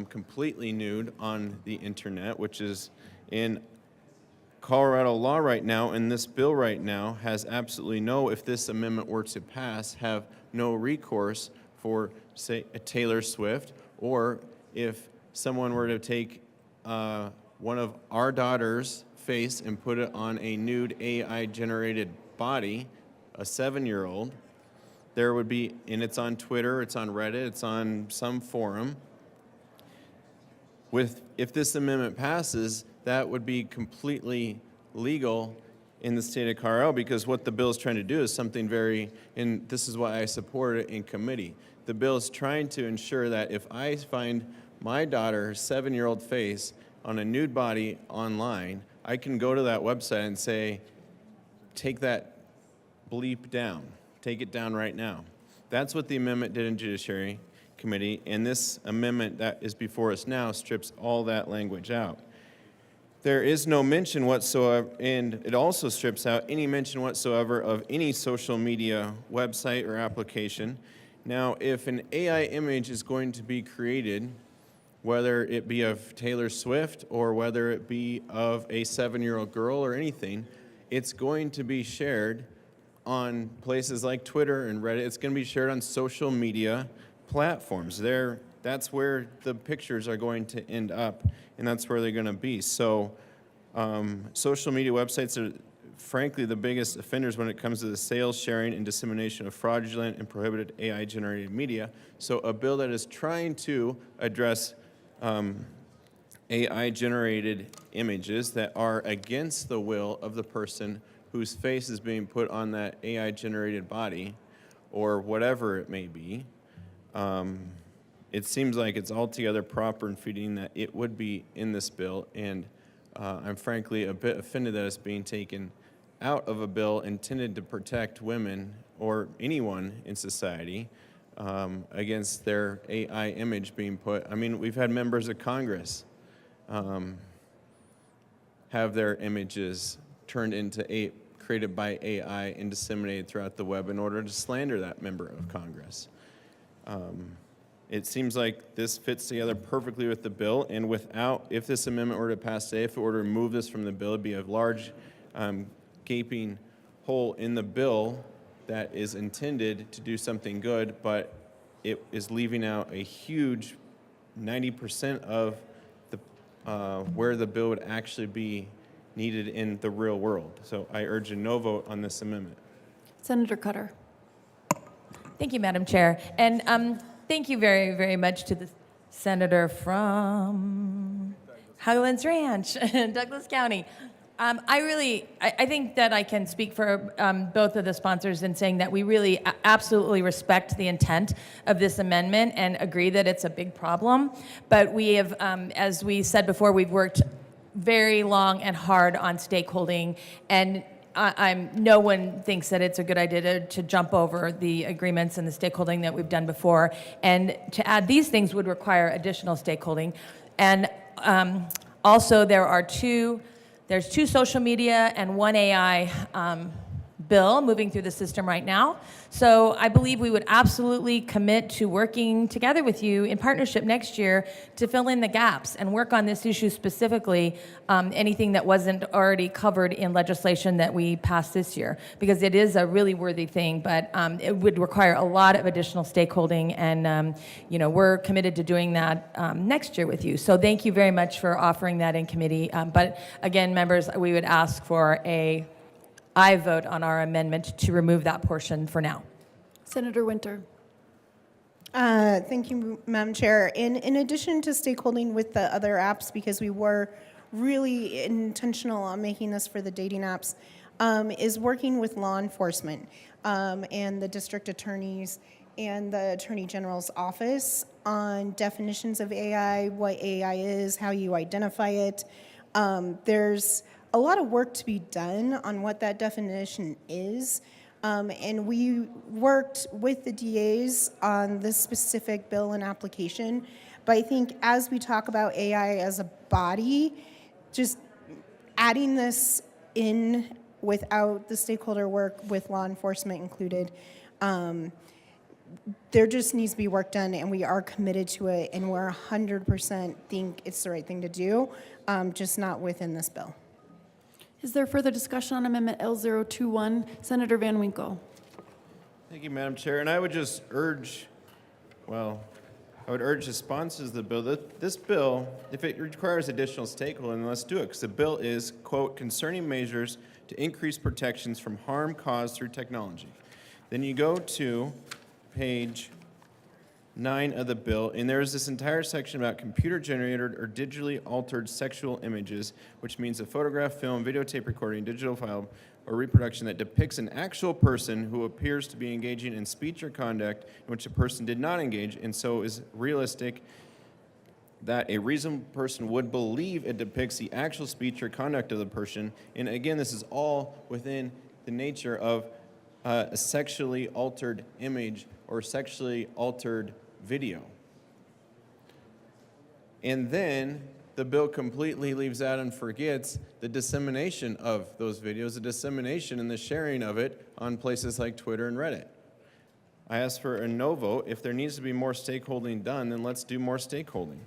completely nude on the internet, which is in Colorado law right now, and this bill right now has absolutely no, if this amendment were to pass, have no recourse for, say, a Taylor Swift, or if someone were to take one of our daughter's face and put it on a nude AI-generated body, a 7-year-old, there would be, and it's on Twitter, it's on Reddit, it's on some forum. If this amendment passes, that would be completely legal in the state of Colorado, because what the bill is trying to do is something and this is why I support it in committee. The bill is trying to ensure that if I find my daughter's 7-year-old face on a nude body online, I can go to that website and say, take that bleep down. Take it down right now. That's what the amendment did in Judiciary Committee, and this amendment that is before us now strips all that language out. There is no mention whatsoever, and it also strips out any mention whatsoever of any social media website or application. Now, if an AI image is going to be created, whether it be of Taylor Swift or whether it be of a 7-year-old girl or anything, it's going to be shared on places like Twitter and Reddit. It's going to be shared on social media platforms. That's where the pictures are going to end up, and that's where they're going to be. So social media websites are, frankly, the biggest offenders when it comes to the sales, sharing, and dissemination of fraudulent and prohibited AI-generated media. So a bill that is trying to address AI-generated images that are against the will of the person whose face is being put on that AI-generated body, or whatever it may be, it seems like it's altogether proper and fitting that it would be in this bill, and I'm frankly a bit offended that it's being taken out of a bill intended to protect women or anyone in society against their AI image being put. I mean, we've had members of Congress have their images turned into created by AI and disseminated throughout the web in order to slander that member of Congress. It seems like this fits together perfectly with the bill, and if this amendment were to pass today, if it were to remove this from the bill, it'd be a large gaping hole in the bill that is intended to do something good, but it is leaving out a huge 90% of where the bill would actually be needed in the real world. So I urge a no vote on this amendment. Senator Cutter. Thank you, Madam Chair. And thank you very, very much to the senator from Highlands Ranch, Douglas County. I think that I can speak for both of the sponsors in saying that we really absolutely respect the intent of this amendment and agree that it's a big problem. But we have, as we said before, we've worked very long and hard on stakeholding, and no one thinks that it's a good idea to jump over the agreements and the stakeholding that we've done before. And to add these things would require additional stakeholding. And also there's two social media and one AI bill moving through the system right now. So I believe we would absolutely commit to working together with you in partnership next year to fill in the gaps and work on this issue specifically, anything that wasn't already covered in legislation that we passed this year, because it is a really worthy thing, but it would require a lot of additional stakeholding, and we're committed to doing that next year with you. So thank you very much for offering that in committee. But again, members, we would ask for a aye vote on our amendment to remove that portion for now. Senator Winter. Thank you, Madam Chair. In addition to stakeholding with the other apps, because we were really intentional on making this for the dating apps, is working with law enforcement and the district attorneys and the Attorney General's office on definitions of AI, what AI is, how you identify it. There's a lot of work to be done on what that definition is. And we worked with the DAs on this specific bill and application. But I think as we talk about AI as a body, just adding this in without the stakeholder work with law enforcement included, there just needs to be work done, and we are committed to it, and we're 100% think it's the right thing to do, just not within this bill. Is there further discussion on Amendment L021? Senator Van Winkle. Thank you, Madam Chair. And I would just urge, I would urge the sponsors of the bill that this bill, if it requires additional stakeholders, then let's do it, because the bill is, quote, concerning measures to increase protections from harm caused through technology. Then you go to page 9 of the bill, and there's this entire section about computer-generated or digitally altered sexual images, which means a photograph, film, videotape recording, digital file, or reproduction that depicts an actual person who appears to be engaging in speech or conduct in which a person did not engage, and so is realistic that a reasonable person would believe it depicts the actual speech or conduct of the person. And again, this is all within the nature of a sexually altered image or sexually altered video. And then the bill completely leaves out and forgets the dissemination of those videos, the dissemination and the sharing of it on places like Twitter and Reddit. I ask for a no vote. If there needs to be more stakeholding done, then let's do more stakeholding.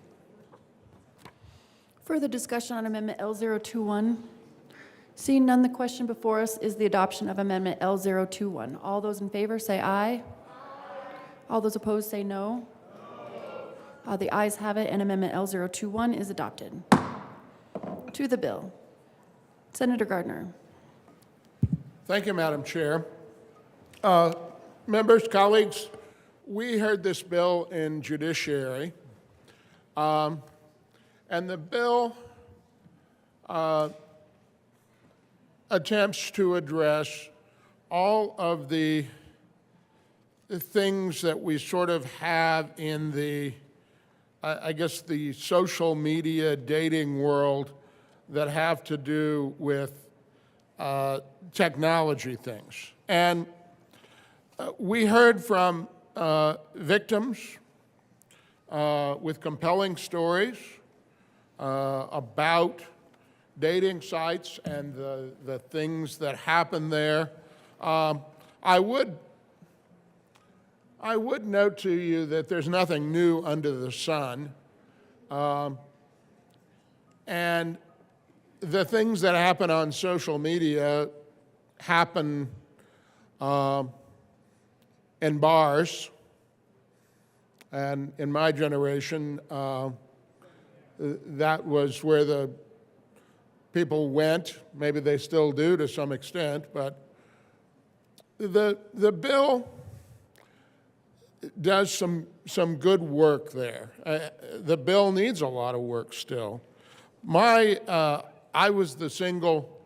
Further discussion on Amendment L021? Seeing none, the question before us is the adoption of Amendment L021. All those in favor say aye. All those opposed say no. The ayes have it, and Amendment L021 is adopted. To the bill. Senator Gardner. Thank you, Madam Chair. Members, colleagues, we heard this bill in Judiciary, and the bill attempts to address all of the things that we sort of have in the, I guess, the social media dating world that have to do with technology things. And we heard from victims with compelling stories about dating sites and the things that happen there. I would note to you that there's nothing new under the sun. And the things that happen on social media happen in bars. And in my generation, that was where the people went. Maybe they still do to some extent, but the bill does some good work there. The bill needs a lot of work still. I was the single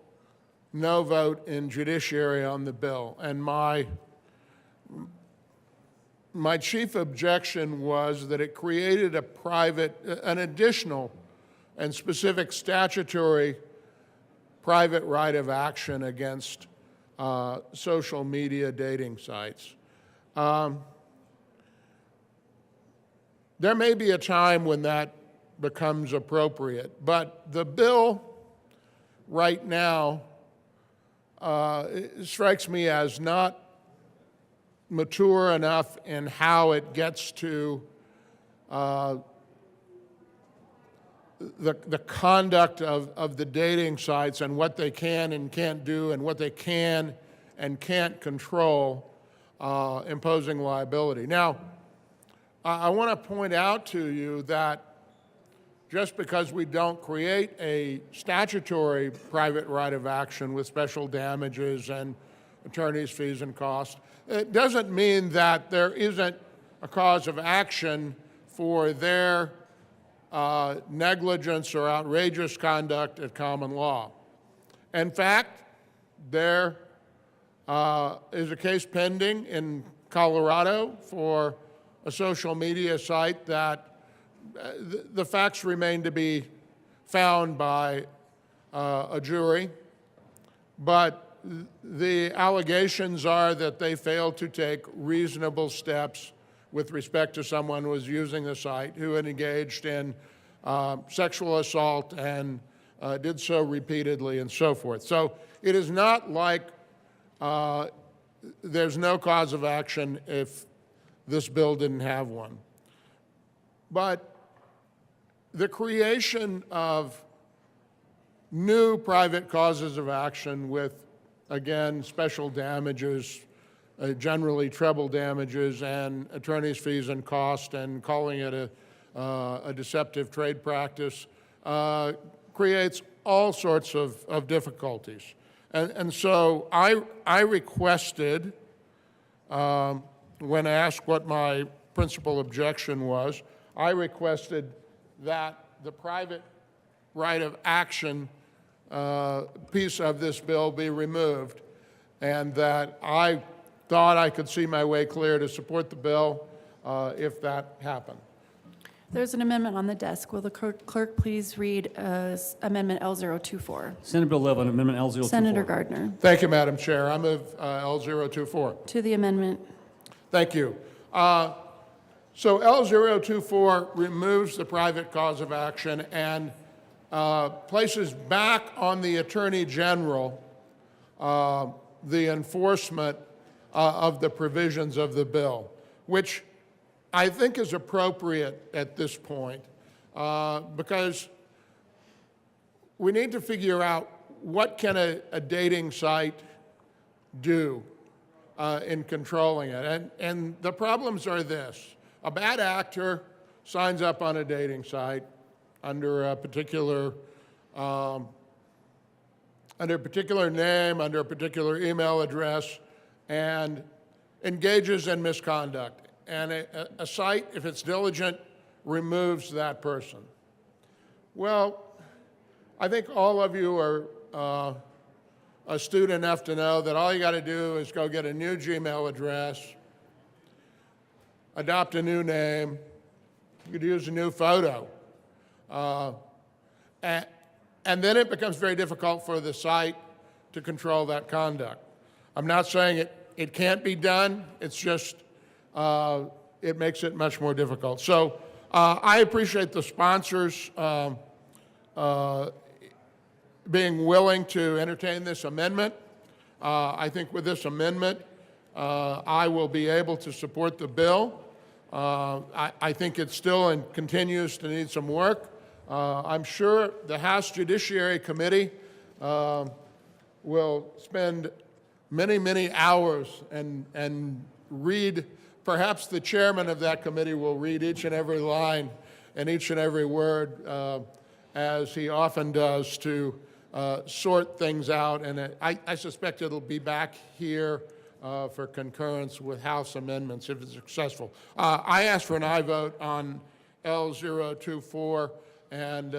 no vote in Judiciary on the bill, and my chief objection was that it created an additional and specific statutory private right of action against social media dating sites. There may be a time when that becomes appropriate, but the bill right now it strikes me as not mature enough in how it gets to the conduct of the dating sites and what they can and can't do and what they can and can't control, imposing liability. Now, I want to point out to you that just because we don't create a statutory private right of action with special damages and attorney's fees and costs, it doesn't mean that there isn't a cause of action for their negligence or outrageous conduct at common law. In fact, there is a case pending in Colorado for a social media site that the facts remain to be found by a jury, but the allegations are that they failed to take reasonable steps with respect to someone who was using the site who had engaged in sexual assault and did so repeatedly and so forth. So it is not like there's no cause of action if this bill didn't have one. But the creation of new private causes of action with, again, special damages, generally treble damages and attorney's fees and cost, and calling it a deceptive trade practice, creates all sorts of difficulties. And so I requested, when asked what my principal objection was, I requested that the private right of action piece of this bill be removed, and that I thought I could see my way clear to support the bill if that happened. There's an amendment on the desk. Will the clerk please read Amendment L024? Senate Bill 11, Amendment L024. Senator Gardner. Thank you, Madam Chair. I move L024. To the amendment. Thank you. So L024 removes the private cause of action and places back on the Attorney General the enforcement of the provisions of the bill, which I think is appropriate at this point because we need to figure out what can a dating site do in controlling it. And the problems are this. A bad actor signs up on a dating site under a particular name, under a particular email address, and engages in misconduct. And a site, if it's diligent, removes that person. Well, I think all of you are astute enough to know that all you got to do is go get a new Gmail address, adopt a new name, you could use a new photo. And then it becomes very difficult for the site to control that conduct. I'm not saying it can't be done, it's just it makes it much more difficult. So I appreciate the sponsors being willing to entertain this amendment. I think with this amendment, I will be able to support the bill. I think it still and continues to need some work. I'm sure the House Judiciary Committee will spend many, many hours and read, perhaps the chairman of that committee will read each and every line and each and every word, as he often does, to sort things out. And I suspect it'll be back here for concurrence with House amendments if it's successful. I ask for an aye vote on L024, and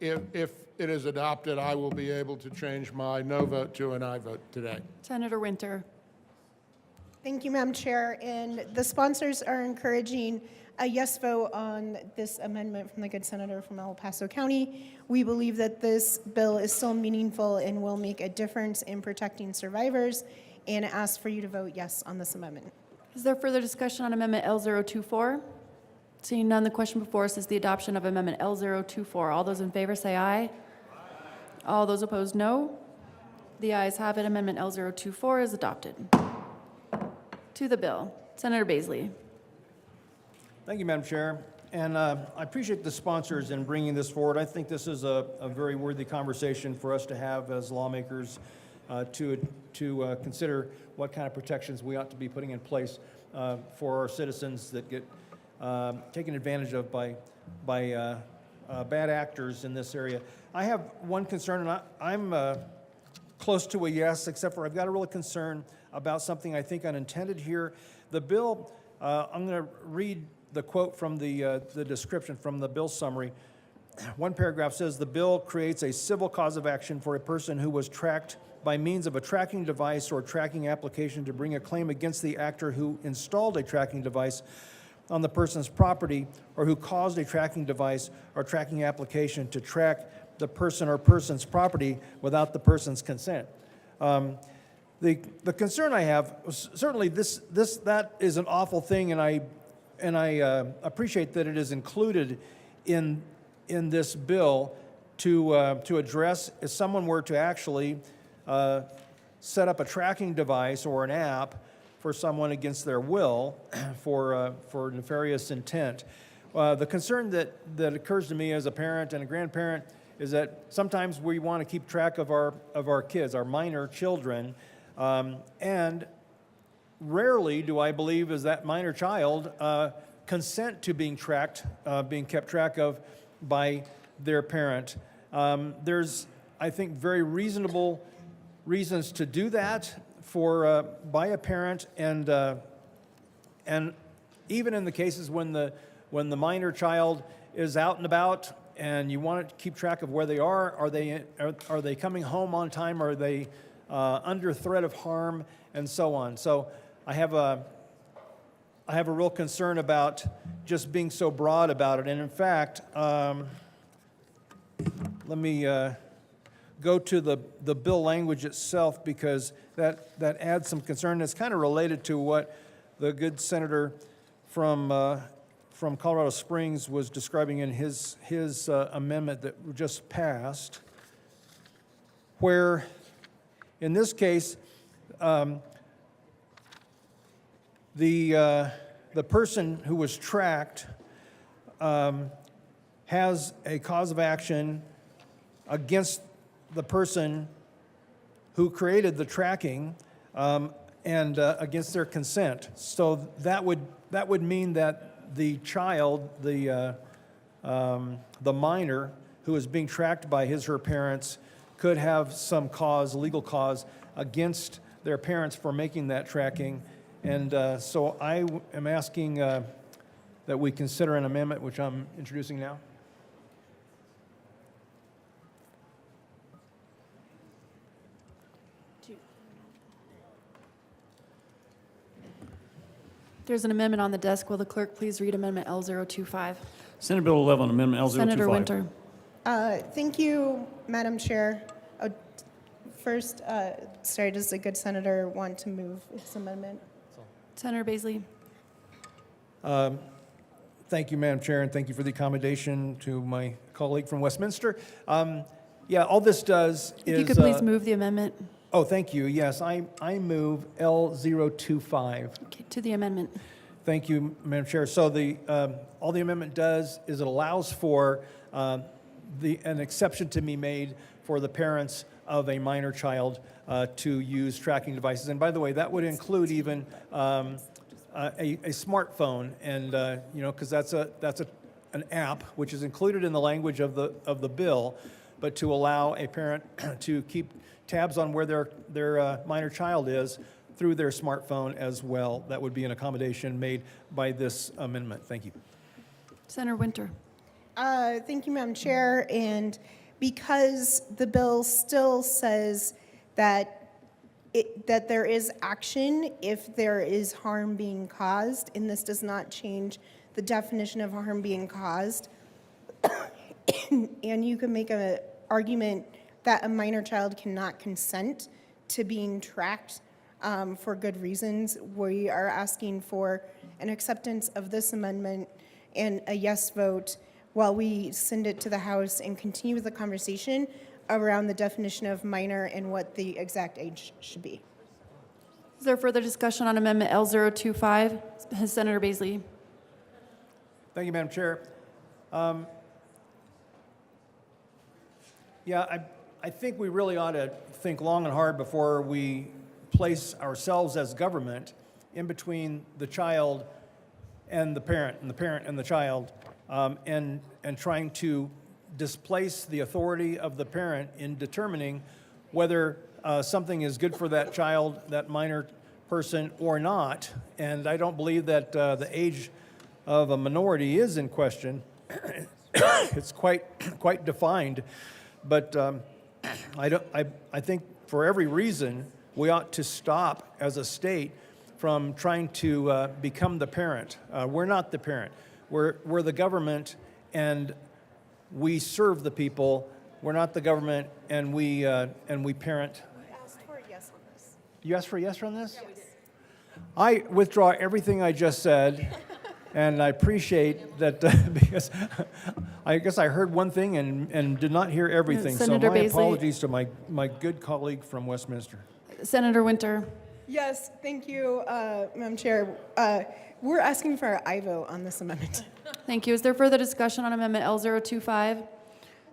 if it is adopted, I will be able to change my no vote to an aye vote today. Senator Winter. Thank you, Madam Chair. And the sponsors are encouraging a yes vote on this amendment from the good senator from El Paso County. We believe that this bill is still meaningful and will make a difference in protecting survivors, and ask for you to vote yes on this amendment. Is there further discussion on Amendment L024? Seeing none, the question before us is the adoption of Amendment L024. All those in favor say aye. All those opposed, no. The ayes have it. Amendment L024 is adopted. To the bill. Senator Baisley. Thank you, Madam Chair. And I appreciate the sponsors in bringing this forward. I think this is a very worthy conversation for us to have as lawmakers to consider what kind of protections we ought to be putting in place for our citizens that get taken advantage of by bad actors in this area. I have one concern, and I'm close to a yes, except for I've got a real concern about something I think unintended here. The bill, I'm going to read the quote from the description from the bill summary. One paragraph says, the bill creates a civil cause of action for a person who was tracked by means of a tracking device or tracking application to bring a claim against the actor who installed a tracking device on the person's property or who caused a tracking device or tracking application to track the person or persons' property without the person's consent. The concern I have, certainly that is an awful thing, and I appreciate that it is included in this bill to address if someone were to actually set up a tracking device or an app for someone against their will for nefarious intent. The concern that occurs to me as a parent and a grandparent is that sometimes we want to keep track of our kids, our minor children, and rarely do I believe is that minor child consent to being tracked, being kept track of by their parent. There's, I think, very reasonable reasons to do that by a parent, and even in the cases when the minor child is out and about and you want to keep track of where they are they coming home on time, are they under threat of harm, and so on. So I I have a real concern about just being so broad about it. And in fact, let me go to the bill language itself, because that adds some concern. It's kind of related to what the good senator from Colorado Springs was describing in his amendment that just passed, where in this case, the person who was tracked has a cause of action against the person who created the tracking and against their consent. So that would mean that the child, the minor who is being tracked by his or her parents, could have some cause, legal cause, against their parents for making that tracking. And so I am asking that we consider an amendment, which I'm introducing now. There's an amendment on the desk. Will the clerk please read Amendment L025? Senate Bill 11, Amendment L025. Senator Winter. Thank you, Madam Chair. First, sorry, does the good senator want to move his amendment? Senator Baisley. Thank you, Madam Chair, and thank you for the accommodation to my colleague from Westminster. Yeah, all this does is... If you could please move the amendment. Oh, thank you. Yes, I move L025. Okay, to the amendment. Thank you, Madam Chair. So all the amendment does is it allows for an exception to be made for the parents of a minor child to use tracking devices. And by the way, that would include even a smartphone, and because that's an app which is included in the language of the bill, but to allow a parent to keep tabs on where their minor child is through their smartphone as well. That would be an accommodation made by this amendment. Thank you. Senator Winter. Thank you, Madam Chair. And because the bill still says that there is action if there is harm being caused, and this does not change the definition of harm being caused, and you can make an argument that a minor child cannot consent to being tracked for good reasons, we are asking for an acceptance of this amendment and a yes vote while we send it to the House and continue the conversation around the definition of minor and what the exact age should be. Is there further discussion on Amendment L025? Senator Baisley. Thank you, Madam Chair. Yeah, I think we really ought to think long and hard before we place ourselves as government in between the child and the parent and the child, and trying to displace the authority of the parent in determining whether something is good for that child, that minor person, or not. And I don't believe that the age of a minority is in question. It's quite defined, but I think for every reason we ought to stop as a state from trying to become the parent. We're not the parent. We're the government, and we serve the people. We're not the government, and we parent. You asked for a yes on this. You asked for a yes on this? Yes. I withdraw everything I just said, and I appreciate that because I guess I heard one thing and did not hear everything. Senator So my Baisley. apologies to my good colleague from Westminster. Senator Winter. Yes, thank you, Madam Chair. We're asking for an aye vote on this amendment. Thank you. Is there further discussion on Amendment L025?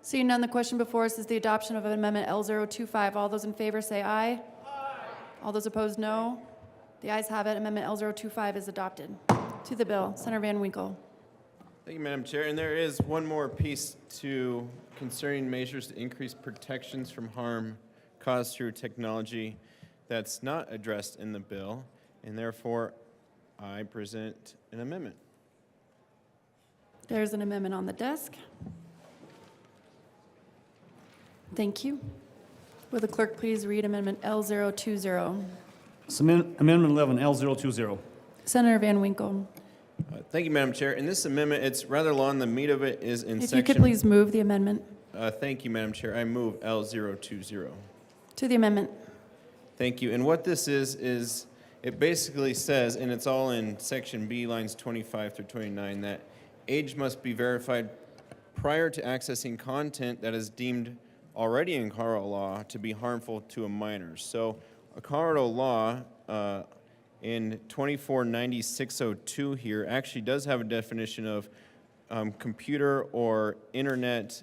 Seeing none, the question before us is the adoption of Amendment L025. All those in favor say aye. Aye. All those opposed, no. The ayes have it. Amendment L025 is adopted. To the bill, Senator Van Winkle. Thank you, Madam Chair. And there is one more piece to concerning measures to increase protections from harm caused through technology that's not addressed in the bill, and therefore I present an amendment. There's an amendment on the desk. Thank you. Will the clerk please read Amendment L020? Amendment 11, L020. Senator Van Winkle. Thank you, Madam Chair. In this amendment, it's rather long. The meat of it is in If section. you could please move the amendment Thank you, Madam Chair. I move L020. to the amendment. Thank you. And what this is it basically says, and it's all in section B, lines 25 through 29, that age must be verified prior to accessing content that is deemed already in Colorado law to be harmful to a minor. So a Colorado law in 249602 here actually does have a definition of computer or internet,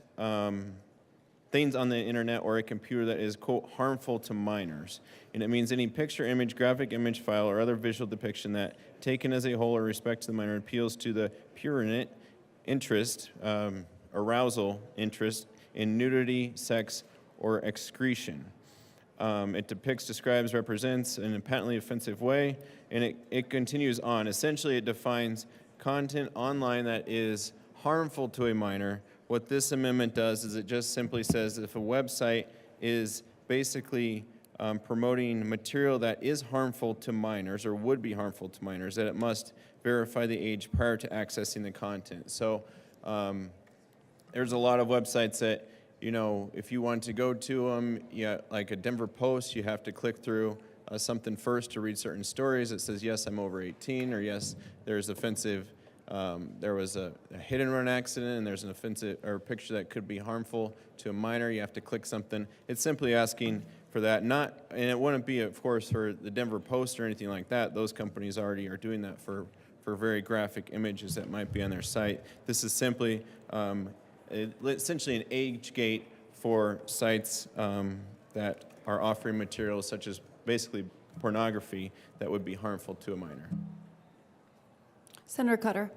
things on the internet or a computer that is, quote, harmful to minors. And it means any picture, image, graphic image file, or other visual depiction that, taken as a whole or respect to the minor, appeals to the purient interest, arousal interest in nudity, sex, or excretion. It depicts, describes, represents in a patently offensive way, and it continues on. Essentially, it defines content online that is harmful to a minor. What this amendment does is it just simply says if a website is basically promoting material that is harmful to minors or would be harmful to minors, that it must verify the age prior to accessing the content. So there's a lot of websites that, you know, if you want to go to them, like a Denver Post, you have to click through something first to read certain stories. It says, yes, I'm over 18, or yes, there's offensive, there was a hit and run accident, and there's an offensive or picture that could be harmful to a minor. You have to click something. It's simply asking for that. And it wouldn't be, of course, for the Denver Post or anything like that. Those companies already are doing that for very graphic images that might be on their site. This is simply essentially an age gate for sites that are offering materials such as basically pornography that would be harmful to a minor. Senator Cutter.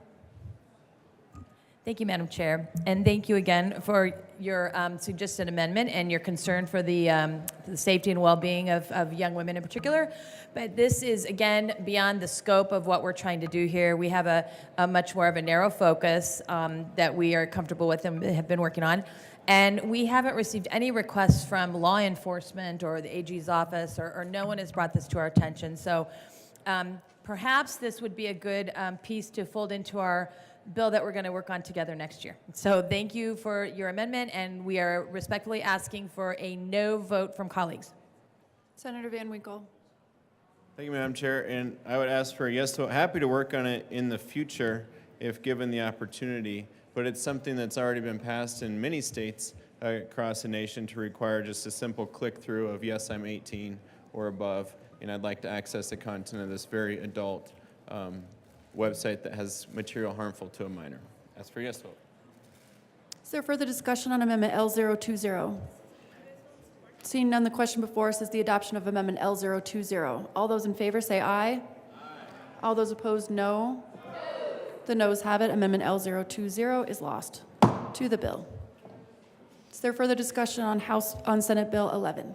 Thank you, Madam Chair, and thank you again for your suggested amendment and your concern for the safety and well-being of young women in particular. But this is, again, beyond the scope of what we're trying to do here. We have a much more of a narrow focus that we are comfortable with and have been working on. And we haven't received any requests from law enforcement or the AG's office, or no one has brought this to our attention. So perhaps this would be a good piece to fold into our bill that we're going to work on together next year. So thank you for your amendment, and we are respectfully asking for a no vote from colleagues. Senator Van Winkle. Thank you, Madam Chair, and I would ask for a yes vote. Happy to work on it in the future if given the opportunity, but it's something that's already been passed in many states across the nation to require just a simple click-through of yes, I'm 18 or above, and I'd like to access the content of this very adult website that has material harmful to a minor. Ask for a yes vote. Is there further discussion on Amendment L020? Seeing none, the question before us is the adoption of Amendment L020. All those in favor say aye. Aye. All those opposed, no. The noes have it. Amendment L020 is lost to the bill. Is there further discussion on Senate Bill 11?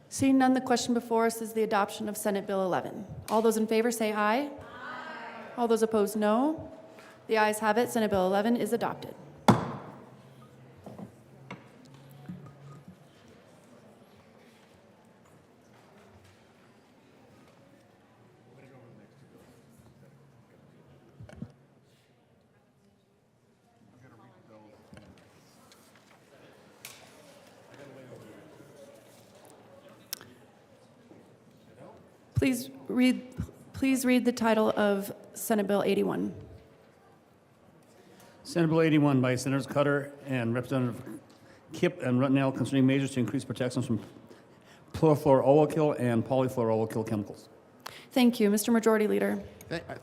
Seeing none, the question before us is the adoption of Senate Bill 11. All those in favor say aye. Aye. All those opposed, no. The ayes have it. Senate Bill 11 is adopted. Please read the title of Senate Bill 81. Senate Bill 81 by Senators Cutter and Representative Kipp and Ruttenell concerning measures to increase protections from perfluoroalkyl and polyfluoroalkyl chemicals. Thank you. Mr. Majority Leader.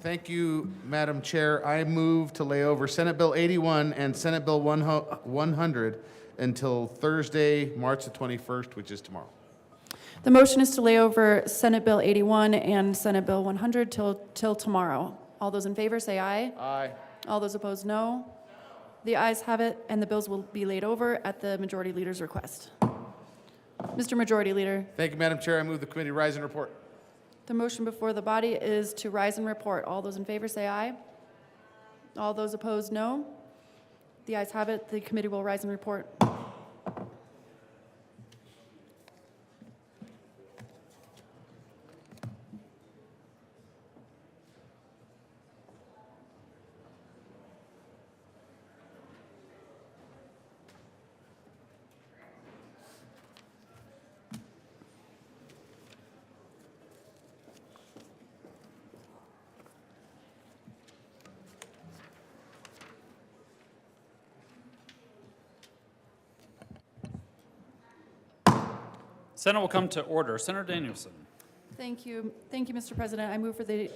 Thank you, Madam Chair. I move to lay over Senate Bill 81 and Senate Bill 100 until Thursday, March the 21st, which is tomorrow. The motion is to lay over Senate Bill 81 and Senate Bill 100 till tomorrow. All those in favor say aye. Aye. All those opposed, no. The ayes have it, and the bills will be laid over at the Majority Leader's request. Mr. Majority Leader. Thank you, Madam Chair. I move the committee rise and report. The motion before the body is to rise and report. All those in favor say aye. All those opposed, no. The ayes have it. The committee will rise and report. Senate will come to order. Senator Danielson. Thank you. Thank you, Mr. President. I move for the,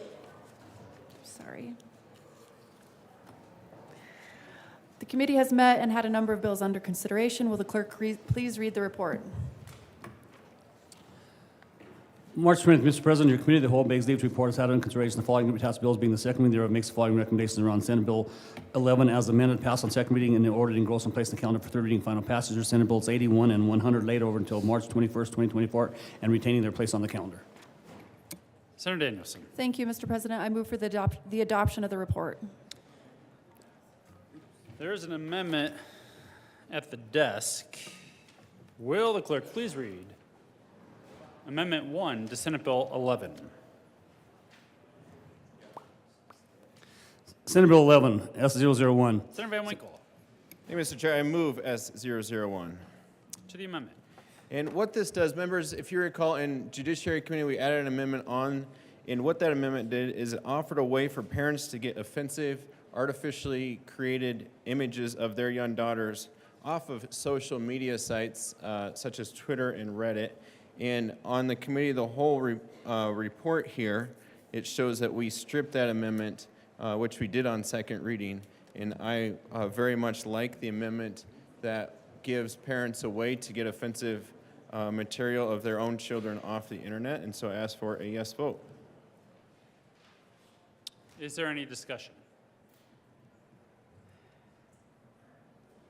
The committee has met and had a number of bills under consideration. Will the clerk please read the report? March 20th, Mr. President, your committee of the whole begs leave to report has had under consideration the following task bills, being the second reading thereof, makes the following recommendations around Senate Bill 11 as amended, passed on second reading and ordered engrossed and placed in the calendar for third reading and final passage. Senate Bills 81 and 100 laid over until March 21st, 2024, and retaining their place on the calendar. Senator Danielson. Thank you, Mr. President. I move for the adoption of the report. There is an amendment at the desk. Will the clerk please read Amendment 1 to Senate Bill 11? Senate Bill 11, S001. Senator Van Winkle. Hey, Mr. Chair, I move S001. To the amendment. And what this does, members, if you recall, in Judiciary Committee, we added an amendment on, and what that amendment did is it offered a way for parents to get offensive, artificially created images of their young daughters off of social media sites such as Twitter and Reddit. And on the Committee of the Whole report here, it shows that we stripped that amendment, which we did on second reading. And I very much like the amendment that gives parents a way to get offensive material of their own children off the internet. And so I ask for a yes vote. Is there any discussion?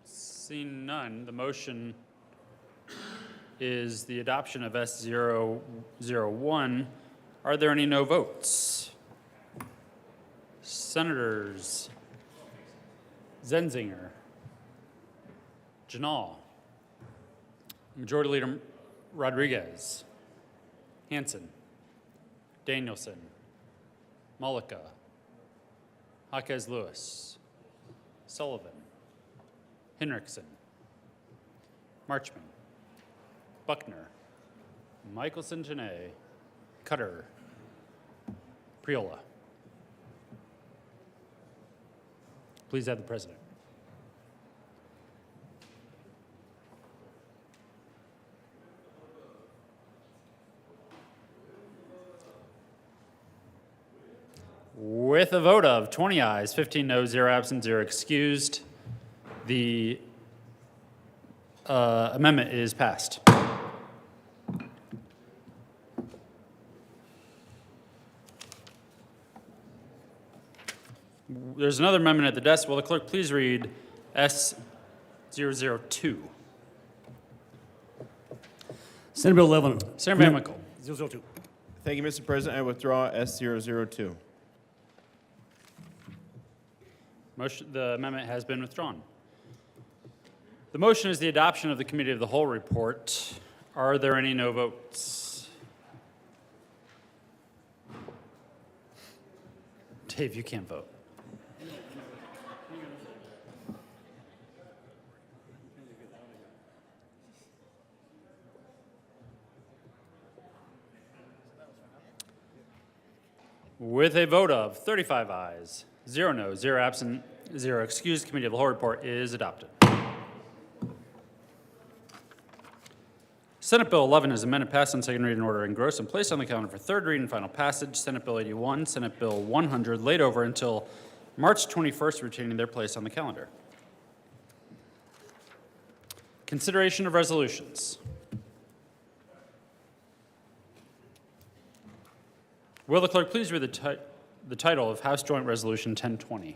Seeing none, the motion is the adoption of S001. Are there any no votes? Senators Zenzinger, Janal, Majority Leader Rodriguez, Hansen, Danielson, Mullica, Jaquez Lewis, Sullivan, Henriksen, Marchman, Buckner, Michelson Janae, Cutter, Priola. Please have the president. With a vote of 20 ayes, 15 noes, 0 absent, 0 excused, the amendment is passed. There's another amendment at the desk. Will the clerk please read S002? Senate Bill 11. Senator Van Winkle. 002. Thank you, Mr. President. I withdraw S002. The amendment has been withdrawn. The motion is the adoption of the Committee of the Whole report. Are there any no votes? Dave, you can't vote. With a vote of 35 ayes, 0 noes, 0 absent, 0 excused, Committee of the Whole report is adopted. Senate Bill 11 is amended, passed on second reading, order engrossed, and placed on the calendar for third reading and final passage. Senate Bill 81, Senate Bill 100 laid over until March 21st, retaining their place on the calendar. Consideration of resolutions. Will the clerk please read the title of House Joint Resolution 1020?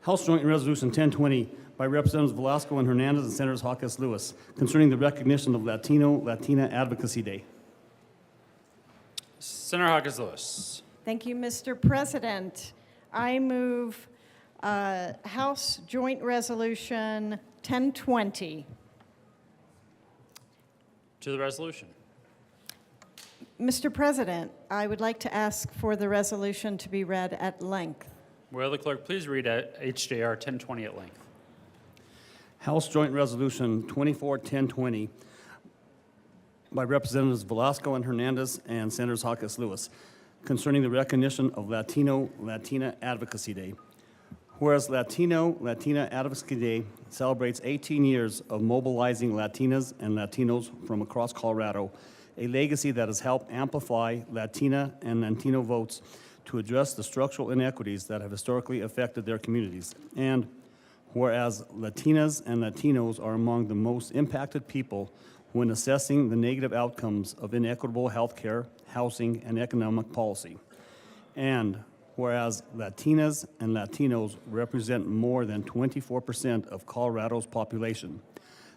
House Joint Resolution 1020 by Representatives Velasco and Hernandez and Senators Jaquez Lewis concerning the recognition of Latina Advocacy Day. Senator Jaquez Lewis. Thank you, Mr. President. I move House Joint Resolution 1020. To the resolution. Mr. President, I would like to ask for the resolution to be read at length. Will the clerk please read HJR 1020 at length? House Joint Resolution 24-1020 by Representatives Velasco and Hernandez and Senators Jaquez Lewis concerning the recognition of Latina Advocacy Day. Whereas Latina Advocacy Day celebrates 18 years of mobilizing Latinas and Latinos from across Colorado, a legacy that has helped amplify Latina and Latino votes to address the structural inequities that have historically affected their communities. And whereas Latinas and Latinos are among the most impacted people when assessing the negative outcomes of inequitable health care, housing, and economic policy. And whereas Latinas and Latinos represent more than 24% of Colorado's population,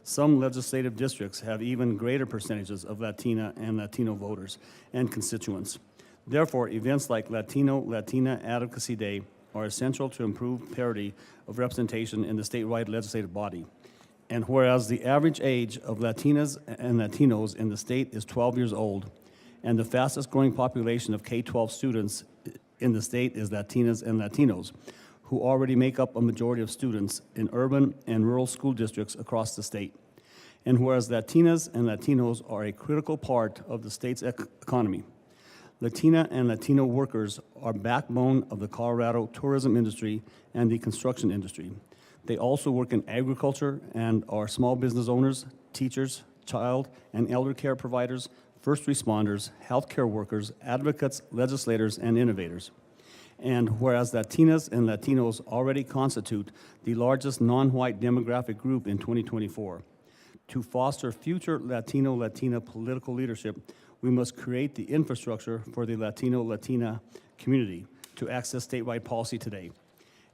some legislative districts have even greater percentages of Latina and Latino voters and constituents. Therefore, events like Latina Advocacy Day are essential to improve parity of representation in the statewide legislative body. And whereas the average age of Latinas and Latinos in the state is 12 years old, and the fastest growing population of K-12 students in the state is Latinas and Latinos, who already make up a majority of students in urban and rural school districts across the state. And whereas Latinas and Latinos are a critical part of the state's economy, Latina and Latino workers are backbone of the Colorado tourism industry and the construction industry. They also work in agriculture and are small business owners, teachers, child and elder care providers, first responders, healthcare workers, advocates, legislators, and innovators. And whereas Latinas and Latinos already constitute the largest non-white demographic group in 2024, to foster future Latino-Latina political leadership, we must create the infrastructure for the Latino-Latina community to access statewide policy today.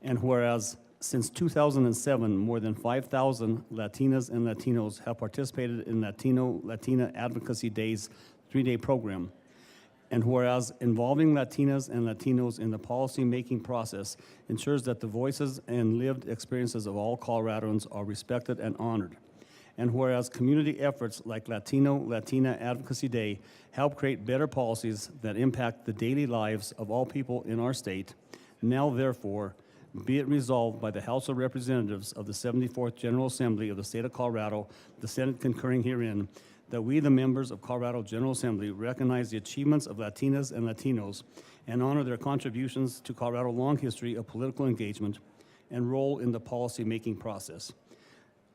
And whereas since 2007, more than 5,000 Latinas and Latinos have participated in Latina Advocacy Day's 3-day program. And whereas involving Latinas and Latinos in the policy-making process ensures that the voices and lived experiences of all Coloradans are respected and honored. And whereas community efforts like Latina Advocacy Day help create better policies that impact the daily lives of all people in our state, now therefore, be it resolved by the House of Representatives of the 74th General Assembly of the State of Colorado, the Senate concurring herein, that we, the members of Colorado General Assembly, recognize the achievements of Latinas and Latinos and honor their contributions to Colorado's long history of political engagement and role in the policy-making process.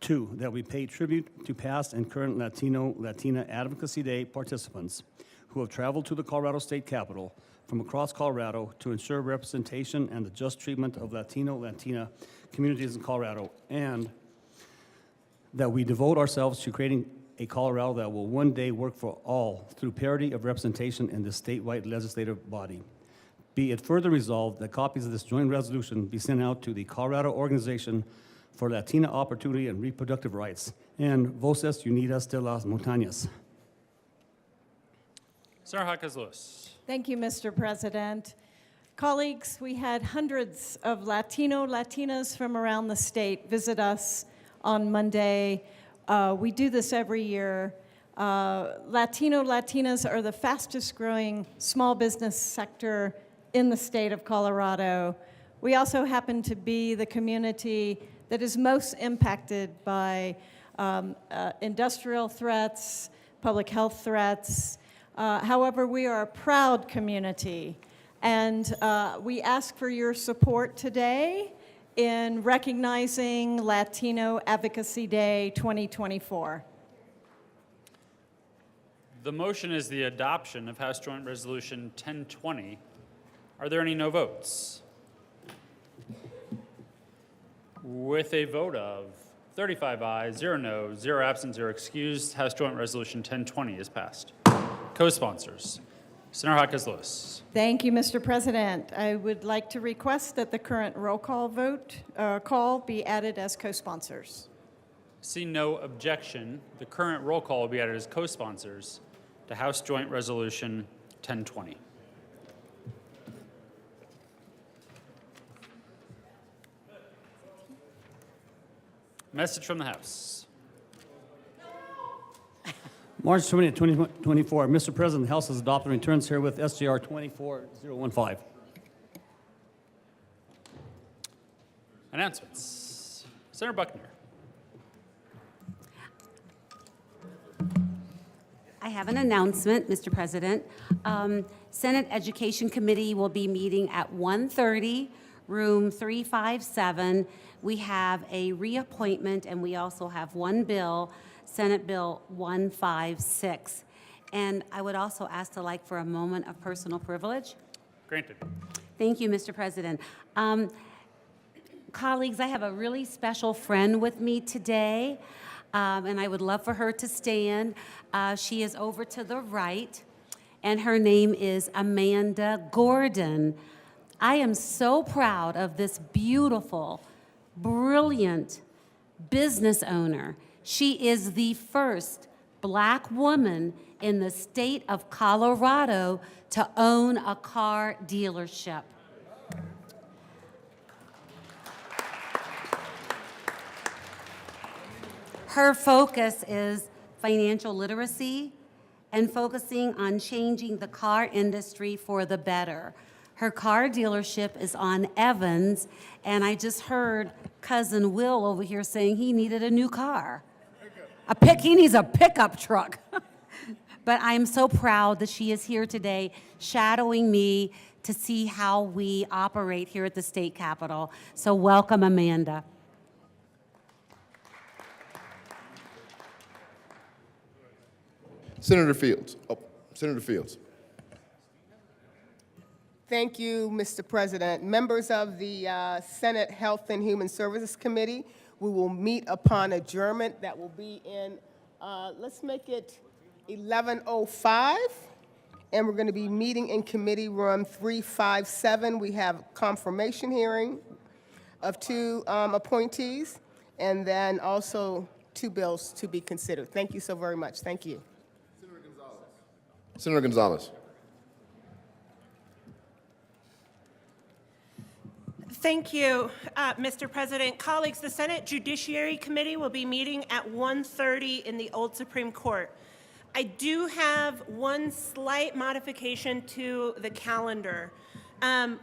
2, that we pay tribute to past and current Latina Advocacy Day participants who have traveled to the Colorado State Capitol from across Colorado to ensure representation and the just treatment of Latina communities in Colorado, and that we devote ourselves to creating a Colorado that will one day work for all through parity of representation in the statewide legislative body. Be it further resolved that copies of this joint resolution be sent out to the Colorado Organization for Latina Opportunity and Reproductive Rights and Voces Unidas de las Montañas. Senator Jaquez Lewis. Thank you, Mr. President. Colleagues, we had hundreds of Latinas from around the state visit us on Monday. We do this every year. Latinas are the fastest growing small business sector in the state of Colorado. We also happen to be the community that is most impacted by industrial threats, public health threats. However, we are a proud community, and we ask for your support today in recognizing Latino Advocacy Day 2024. The motion is the adoption of House Joint Resolution 1020. Are there any no votes? With a vote of 35 ayes, 0 noes, 0 absent, 0 excused, House Joint Resolution 1020 is passed. Co-sponsors. Senator Jaquez Lewis. Thank you, Mr. President. I would like to request that the current roll call vote call be added as co-sponsors. See no objection. The current roll call will be added as co-sponsors to House Joint Resolution 1020. Message from the House. March 20, 2024. Mr. President, the House has adopted and returns herewith SJR 24015. Announcements. Senator Buckner. I have an announcement, Mr. President. Senate Education Committee will be meeting at 1:30 room 357. We have a reappointment, and we also have one bill, Senate Bill 156. And I would also ask to like for a moment of personal privilege. Granted. Thank you, Mr. President. Colleagues, I have a really special friend with me today, and I would love for her to stand. She is over to the right, and her name is Amanda Gordon. I am so proud of this beautiful, brilliant business owner. She is the first Black woman in the state of Colorado to own a car dealership. Her focus is financial literacy and focusing on changing the car industry for the better. Her car dealership is on Evans, and I just heard cousin Will over here saying he needed a new car. He needs a pickup truck. But I am so proud that she is here today shadowing me to see how we operate here at the state capitol. So welcome, Amanda. Senator Fields. Oh, Senator Fields. Thank you, Mr. President. Members of the Senate Health and Human Services Committee, we will meet upon adjournment. That will be in, let's make it 11:05. And we're going to be meeting in committee room 357. We have confirmation hearing of 2 appointees, and then also 2 bills to be considered. Thank you so very much. Thank you. Senator Gonzalez. Thank you, Mr. President. Colleagues, the Senate Judiciary Committee will be meeting at 1:30 in the Old Supreme Court. I do have one slight modification to the calendar.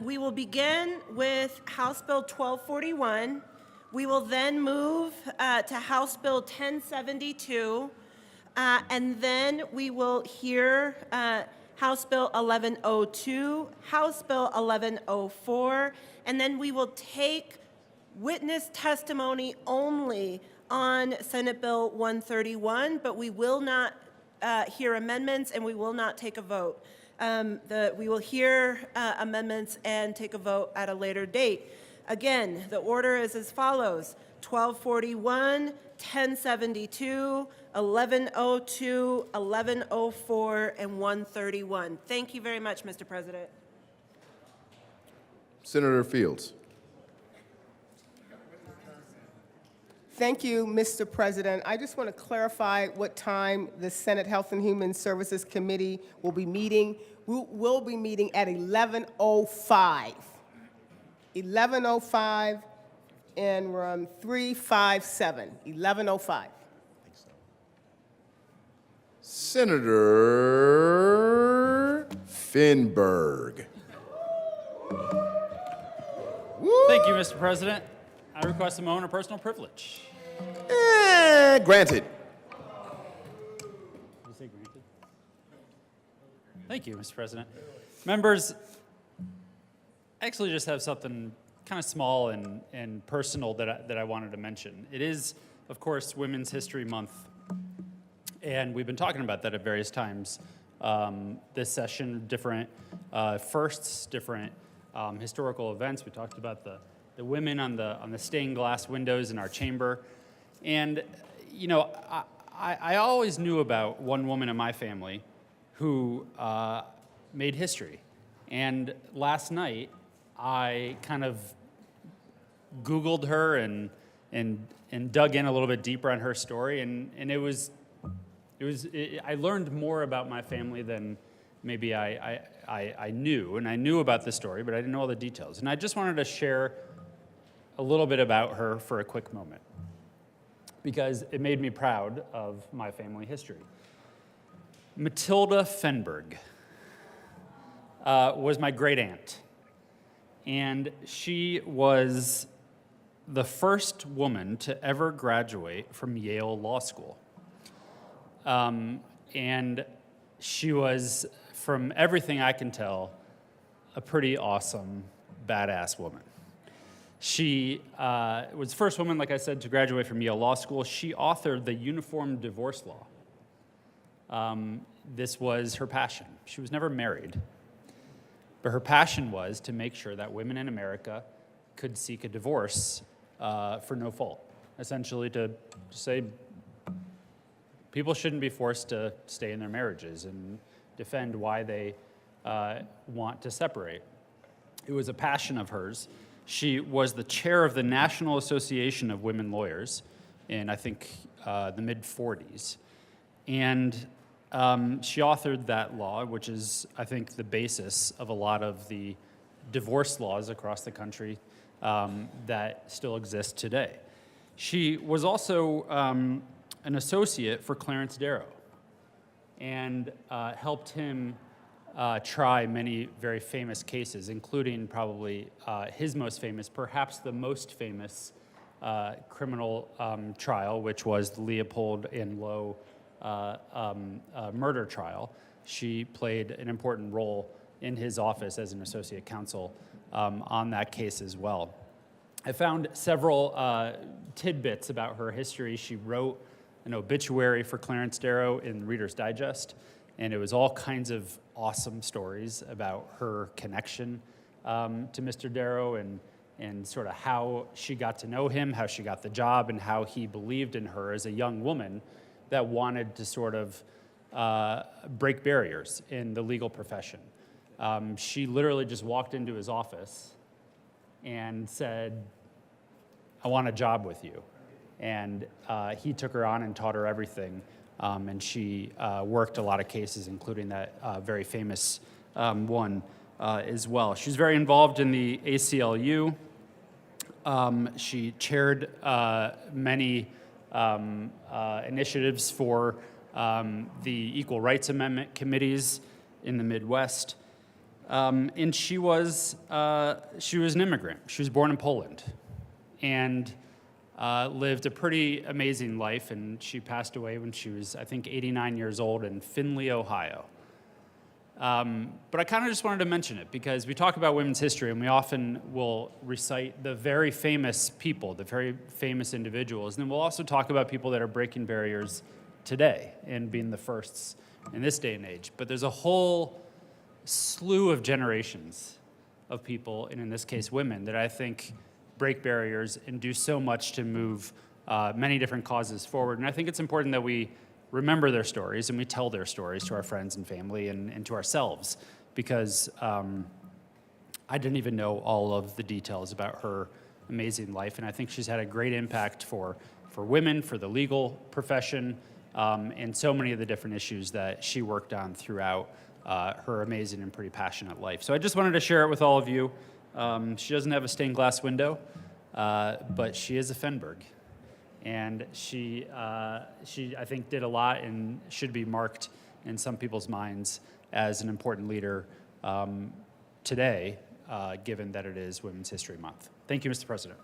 We will begin with House Bill 1241. We will then move to House Bill 1072. And then we will hear House Bill 1102, House Bill 1104, and then we will take witness testimony only on Senate Bill 131, but we will not hear amendments and we will not take a vote. We will hear amendments and take a vote at a later date. Again, the order is as follows: 1241, 1072, 1102, 1104, and 131. Thank you very much, Mr. President. Senator Fields. Thank you, Mr. President. I just want to clarify what time the Senate Health and Human Services Committee will be meeting. We'll be meeting at 11:05. 11:05 in room 357. 11:05. Senator Finberg. Thank you, Mr. President. I request a moment of personal privilege. Granted. Thank you, Mr. President. Members, I actually just have something kind of small and personal that I wanted to mention. It is, of course, Women's History Month, and we've been talking about that at various times this session, different firsts, different historical events. We talked about the women on the stained glass windows in our chamber. And, you know, I always knew about one woman in my family who made history. And last night, I kind of Googled her and dug in a little bit deeper on her story, and I learned more about my family than maybe I knew. And I knew about the story, but I didn't know all the details. And I just wanted to share a little bit about her for a quick moment, because it made me proud of my family history. Matilda Fenberg was my great aunt, and she was the first woman to ever graduate from Yale Law School. And she was, from everything I can tell, a pretty awesome, badass woman. She was the first woman, like I said, to graduate from Yale Law School. She authored the Uniform Divorce Law. This was her passion. She was never married, but her passion was to make sure that women in America could seek a divorce for no fault. Essentially to say people shouldn't be forced to stay in their marriages and defend why they want to separate. It was a passion of hers. She was the chair of the National Association of Women Lawyers in, I think, the mid-40s. And she authored that law, which is, I think, the basis of a lot of the divorce laws across the country that still exist today. She was also an associate for Clarence Darrow and helped him try many very famous cases, including probably his most famous, perhaps the most famous criminal trial, which was the Leopold and Lowe murder trial. She played an important role in his office as an associate counsel on that case as well. I found several tidbits about her history. She wrote an obituary for Clarence Darrow in Reader's Digest, and it was all kinds of awesome stories about her connection to Mr. Darrow and sort of how she got to know him, how she got the job, and how he believed in her as a young woman that wanted to sort of break barriers in the legal profession. She literally just walked into his office and said, "I want a job with you." And he took her on and taught her everything. And she worked a lot of cases, including that very famous one as well. She's very involved in the ACLU. She chaired many initiatives for the Equal Rights Amendment committees in the Midwest. And she was an immigrant. She was born in Poland and lived a pretty amazing life, and she passed away when she was, I think, 89 years old in Findlay, Ohio. But I kind of just wanted to mention it because we talk about women's history, and we often will recite the very famous people, the very famous individuals, and then we'll also talk about people that are breaking barriers today and being the firsts in this day and age. But there's a whole slew of generations of people, and in this case, women, that I think break barriers and do so much to move many different causes forward. And I think it's important that we remember their stories and we tell their stories to our friends and family and to ourselves, because I didn't even know all of the details about her amazing life. And I think she's had a great impact for women, for the legal profession, and so many of the different issues that she worked on throughout her amazing and pretty passionate life. So I just wanted to share it with all of you. She doesn't have a stained glass window, but she is a Fenberg. And she, I think, did a lot and should be marked in some people's minds as an important leader today, given that it is Women's History Month. Thank you, Mr. President.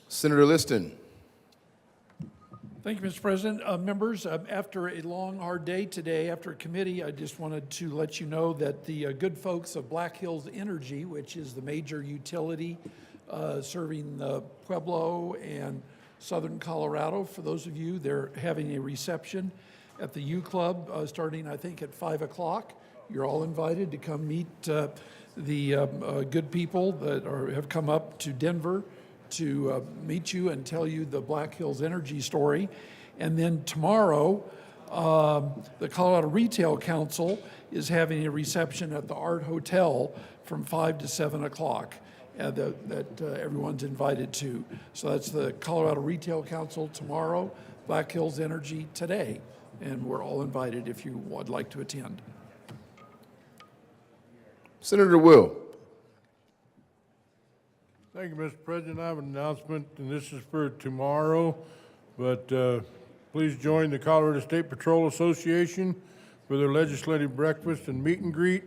Senator Liston. Thank you, Mr. President. Members, after a long, hard day today, after a committee, I just wanted to let you know that the good folks of Black Hills Energy, which is the major utility serving Pueblo and southern Colorado, for those of you, they're having a reception at the U Club starting, I think, at 5 o'clock. You're all invited to come meet the good people that have come up to Denver to meet you and tell you the Black Hills Energy story. And then tomorrow, the Colorado Retail Council is having a reception at the Art Hotel from 5 to 7 o'clock that everyone's invited to. So that's the Colorado Retail Council tomorrow, Black Hills Energy today. And we're all invited if you would like to attend. Senator Will. Thank you, Mr. President. I have an announcement, and this is for tomorrow, but please join the Colorado State Patrol Association for their legislative breakfast and meet and greet.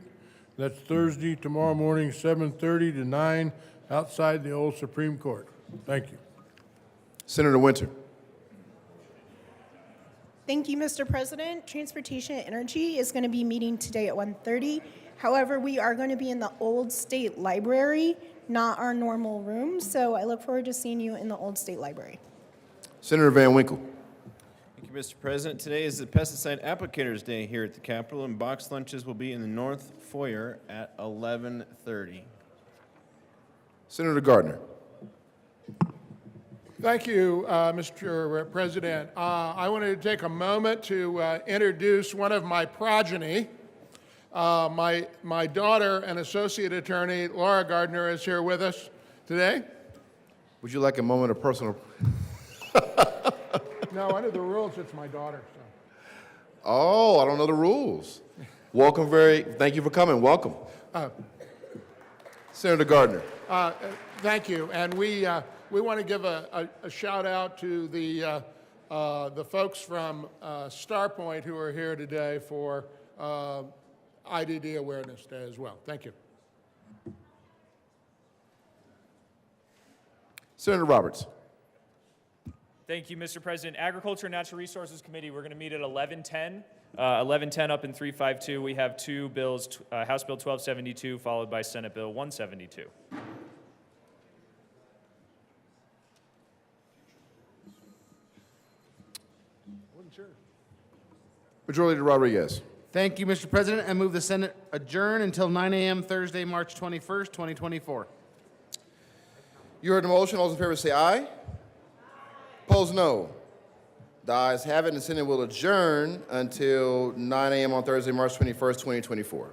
That's Thursday, tomorrow morning, 7:30 to 9, outside the old Supreme Court. Thank you. Senator Winter. Thank you, Mr. President. Transportation and Energy is going to be meeting today at 1:30. However, we are going to be in the Old State Library, not our normal room, so I look forward to seeing you in the Old State Library. Senator Van Winkle. Thank you, Mr. President. Today is the Pesticide Applicators Day here at the Capitol, and box lunches will be in the North Foyer at 11:30. Senator Gardner. Thank you, Mr. President. I wanted to take a moment to introduce one of my progeny. My daughter and associate attorney, Laura Gardner, is here with us today. Would you like a moment of personal? No, under the rules, it's my daughter. So. Oh, I don't know the rules. Welcome, thank you for coming. Welcome. Senator Gardner. Thank you, and we want to give a shout out to the folks from Starpoint who are here today for IDD Awareness Day as well. Thank you. Senator Roberts. Thank you, Mr. President. Agriculture and Natural Resources Committee, we're going to meet at 11:10. 11:10 up in 352, we have two bills, House Bill 1272 followed by Senate Bill 172. Majority Leader Rodriguez. Thank you, Mr. President. I move the Senate adjourn until 9 a.m. Thursday, March 21st, 2024. You heard the motion. All those in favor say aye. Opposed, no. The ayes have it, and the Senate will adjourn until 9 a.m. on Thursday, March 21st, 2024.